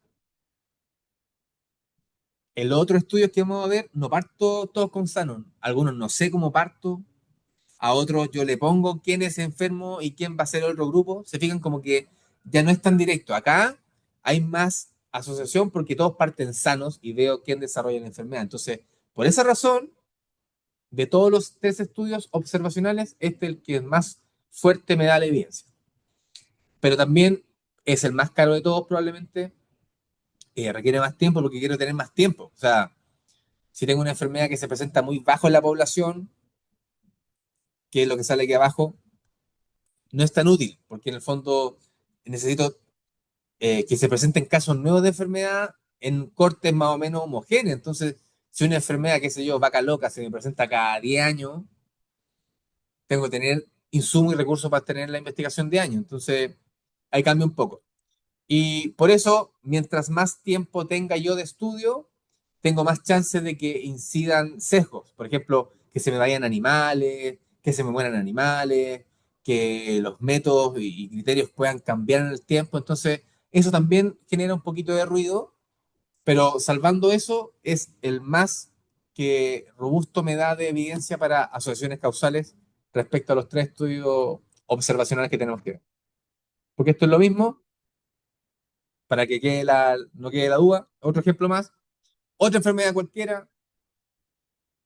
En los otros estudios que vamos a ver, no parto todos con sano. Algunos no sé cómo parto, a otros yo le pongo quién es enfermo y quién va a ser el otro grupo. Se fijan como que ya no es tan directo. Acá hay más asociación porque todos parten sanos y veo quién desarrolla la enfermedad. Entonces, por esa razón, de todos los tres estudios observacionales, este es el que más fuerte me da la evidencia. Pero también es el más caro de todos probablemente. Requiere más tiempo porque quiero tener más tiempo. O sea, si tengo una enfermedad que se presenta muy bajo en la población, que es lo que sale aquí abajo, no es tan útil, porque en el fondo necesito que se presenten casos nuevos de enfermedad en cortes más o menos homogéneos. Entonces, si una enfermedad, qué sé yo, vaca loca, se me presenta cada 10 años, tengo que tener insumos y recursos para tener la investigación de años. Entonces, ahí cambia un poco. Y por eso, mientras más tiempo tenga yo de estudio, tengo más chances de que incidan sesgos. Por ejemplo, que se me vayan animales, que se me mueran animales, que los métodos y criterios puedan cambiar en el tiempo. Entonces, eso también genera un poquito de ruido, pero salvando eso, es el más que robusto me da de evidencia para asociaciones causales respecto a los tres estudios observacionales que tenemos que ver. Porque esto es lo mismo, para que no quede la duda. Otro ejemplo más. Otra enfermedad cualquiera,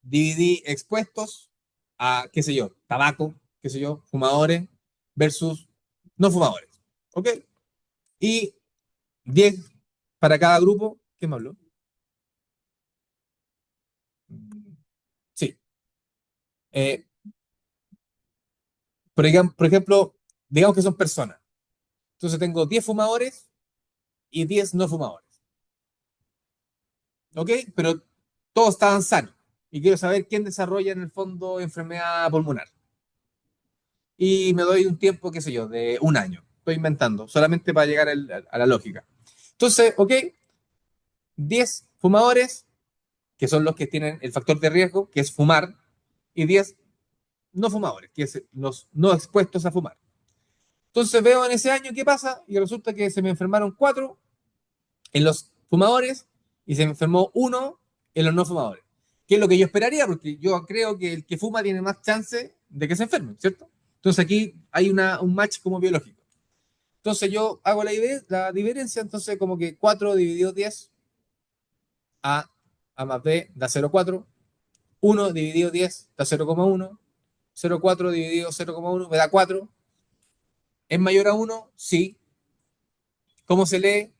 dividí expuestos a, qué sé yo, tabaco, qué sé yo, fumadores versus no fumadores. ¿Ok? Y 10 para cada grupo. ¿Qué me habló? Sí. Eh, por ejemplo, digamos que son personas. Entonces tengo 10 fumadores y 10 no fumadores. ¿Ok? Pero todos estaban sanos. Y quiero saber quién desarrolla en el fondo enfermedad pulmonar. Y me doy un tiempo, qué sé yo, de un año. Estoy inventando, solamente para llegar a la lógica. Entonces, ok, 10 fumadores, que son los que tienen el factor de riesgo, que es fumar, y 10 no fumadores, que es los no expuestos a fumar. Entonces veo en ese año qué pasa y resulta que se me enfermaron 4 en los fumadores y se me enfermó uno en los no fumadores. ¿Qué es lo que yo esperaría? Porque yo creo que el que fuma tiene más chance de que se enferme, ¿cierto? Entonces aquí hay un match como biológico. Entonces yo hago la diferencia, entonces como que 4 dividido 10 a más b da 0,4, 1 dividido 10 da 0,1, 0,4 dividido 0,1 me da 4, ¿es mayor a 1? Sí. ¿Cómo se lee?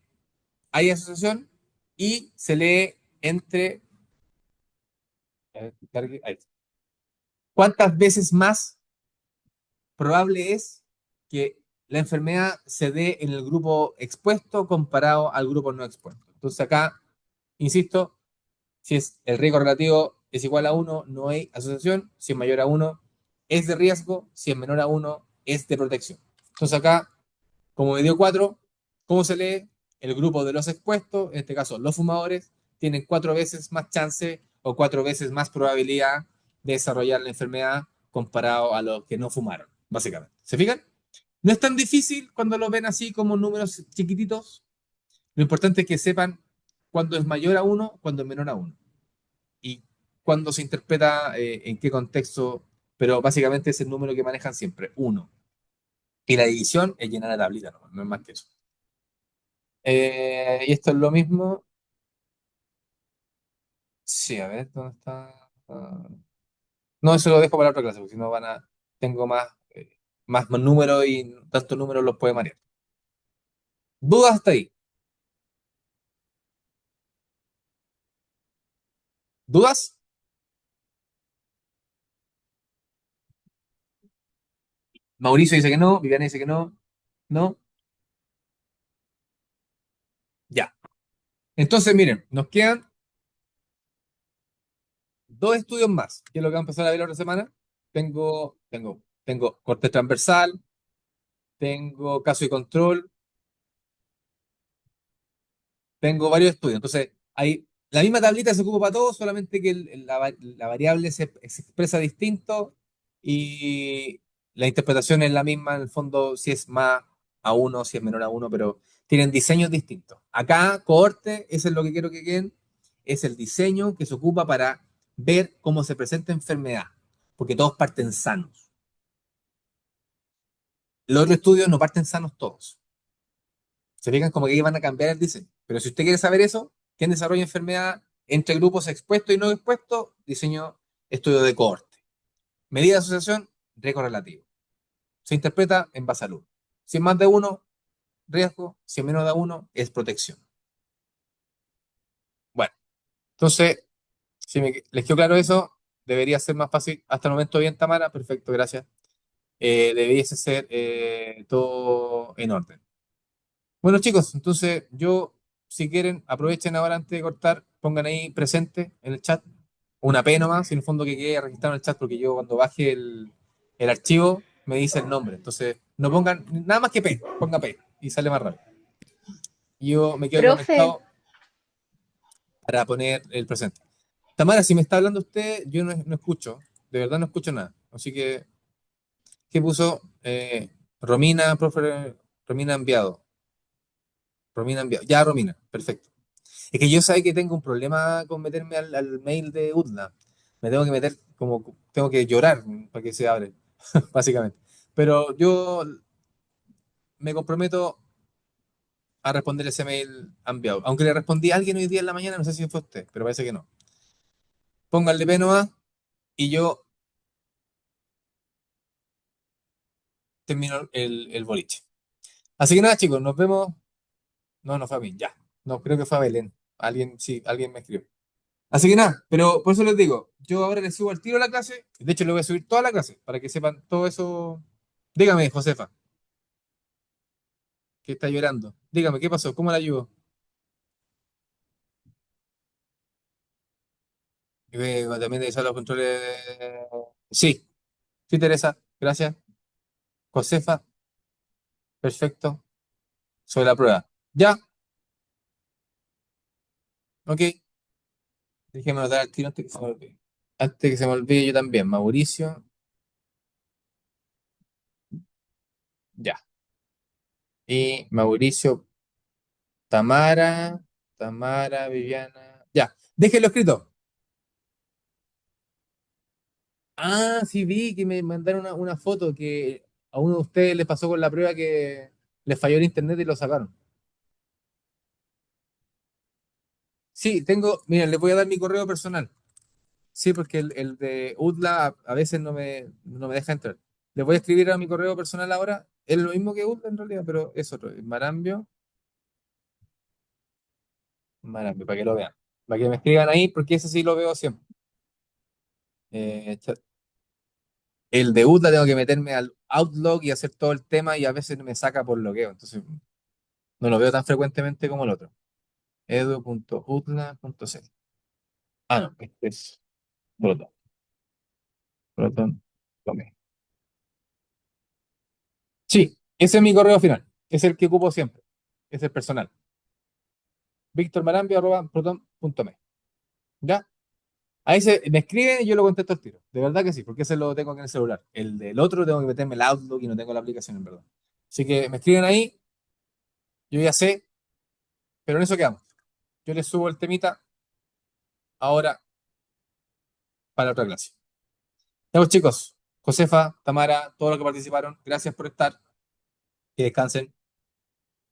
Hay asociación y se lee entre... ¿Cuántas veces más probable es que la enfermedad se dé en el grupo expuesto comparado al grupo no expuesto? Entonces acá, insisto, si es el riesgo relativo es igual a 1, no hay asociación. Si es mayor a 1, es de riesgo. Si es menor a 1, es de protección. Entonces acá, como me dio 4, ¿cómo se lee? El grupo de los expuestos, en este caso los fumadores, tienen 4 veces más chance o 4 veces más probabilidad de desarrollar la enfermedad comparado a los que no fumaron, básicamente. ¿Se fijan? No es tan difícil cuando lo ven así como números chiquititos. Lo importante es que sepan cuándo es mayor a 1, cuándo es menor a 1 y cuándo se interpreta, en qué contexto, pero básicamente es el número que manejan siempre, uno. Y la división es llenar la tablita, no es más que eso. Y esto es lo mismo. Sí, a ver, ¿dónde está? No, eso lo dejo para otra clase, porque si no tengo más números y tantos números los puede marear. ¿Dudas hasta ahí? ¿Dudas? Mauricio dice que no, Viviana dice que no, no, ya. Entonces, miren, nos quedan dos estudios más, que es lo que vamos a empezar a ver la otra semana. Tengo corte transversal, tengo caso y control, tengo varios estudios. Entonces, hay la misma tablita se ocupa para todos, solamente que la variable se expresa distinto y la interpretación es la misma, en el fondo, si es más a uno, si es menor a uno, pero tienen diseños distintos. Acá, cohorte, eso es lo que quiero que queden, es el diseño que se ocupa para ver cómo se presenta enfermedad, porque todos parten sanos. Los otros estudios no parten sanos todos. Se fijan como que ahí van a cambiar el diseño. Pero si usted quiere saber eso, quién desarrolla enfermedad entre grupos expuestos y no expuestos, diseño estudio de cohorte. Medida de asociación, riesgo relativo. Se interpreta en base al uno. Si es más de uno, riesgo. Si es menos de uno, es protección. Bueno, entonces, si les quedó claro eso, debería ser más fácil. Hasta el momento bien, Tamara. Perfecto, gracias. Debería ser todo en orden. Bueno, chicos, entonces yo, si quieren, aprovechen ahora antes de cortar, pongan ahí presente en el chat una P nomás, en el fondo que quede registrado en el chat, porque yo cuando baje el archivo me dice el nombre. Entonces, no pongan nada más que P, ponga P y sale más rápido. Y yo me quedo Profe, conectado para poner el presente. Tamara, si me está hablando usted, yo no escucho, de verdad no escucho nada. Así que, ¿qué puso? Romina, profe, Romina enviado. Romina enviado. Ya, Romina, perfecto. Es que yo sé que tengo un problema con meterme al mail de UDLA. Me tengo que meter como, tengo que llorar para que se abre, básicamente. Pero yo me comprometo a responder ese mail enviado. Aunque le respondí a alguien hoy día en la mañana, no sé si fue usted, pero parece que no. Ponga el de PNOA y yo termino el boliche. Así que nada, chicos, nos vemos. No, no fue a mí, ya. No, creo que fue a Belén. Alguien, sí, alguien me escribió. Así que nada, pero por eso les digo, yo ahora les subo al tiro a la clase, de hecho le voy a subir toda la clase para que sepan todo eso. Dígame, Josefa, que está llorando. Dígame, ¿qué pasó? ¿Cómo la ayudo? También de los controles. Sí, sí, Teresa, gracias. Josefa, perfecto. Sobre la prueba. Ya, ok. Déjeme anotar al tiro antes que se me olvide. Antes que se me olvide yo también. Mauricio, ya. Y Mauricio, Tamara, Tamara, Viviana. Ya, déjenlo escrito. Ah, sí, vi que me mandaron una foto que a uno de ustedes les pasó con la prueba que les falló el internet y lo sacaron. Sí, tengo, miren, les voy a dar mi correo personal. Sí, porque el de UDLA a veces no me deja entrar. Les voy a escribir a mi correo personal ahora. Es lo mismo que UDLA en realidad, pero es otro. Marambio, Marambio, para que lo vean. Para que me escriban ahí, porque ese sí lo veo siempre. El de UDLA tengo que meterme al Outlook y hacer todo el tema y a veces me saca por bloqueo. Entonces no lo veo tan frecuentemente como el otro. edu.utla.c. Ah, no, este es Proton. Proton. Tome. Sí, ese es mi correo final. Es el que ocupo siempre. Es el personal. victormarambio@proton.me. ¿Ya? Ahí me escriben y yo lo contesto al tiro. De verdad que sí, porque ese lo tengo aquí en el celular. El del otro tengo que meterme el Outlook y no tengo la aplicación, en verdad. Así que me escriben ahí, yo ya sé, pero en eso quedamos. Yo les subo el temita ahora para otra clase. Ya pues, chicos, Josefa, Tamara, todos los que participaron, gracias por estar. Que descansen.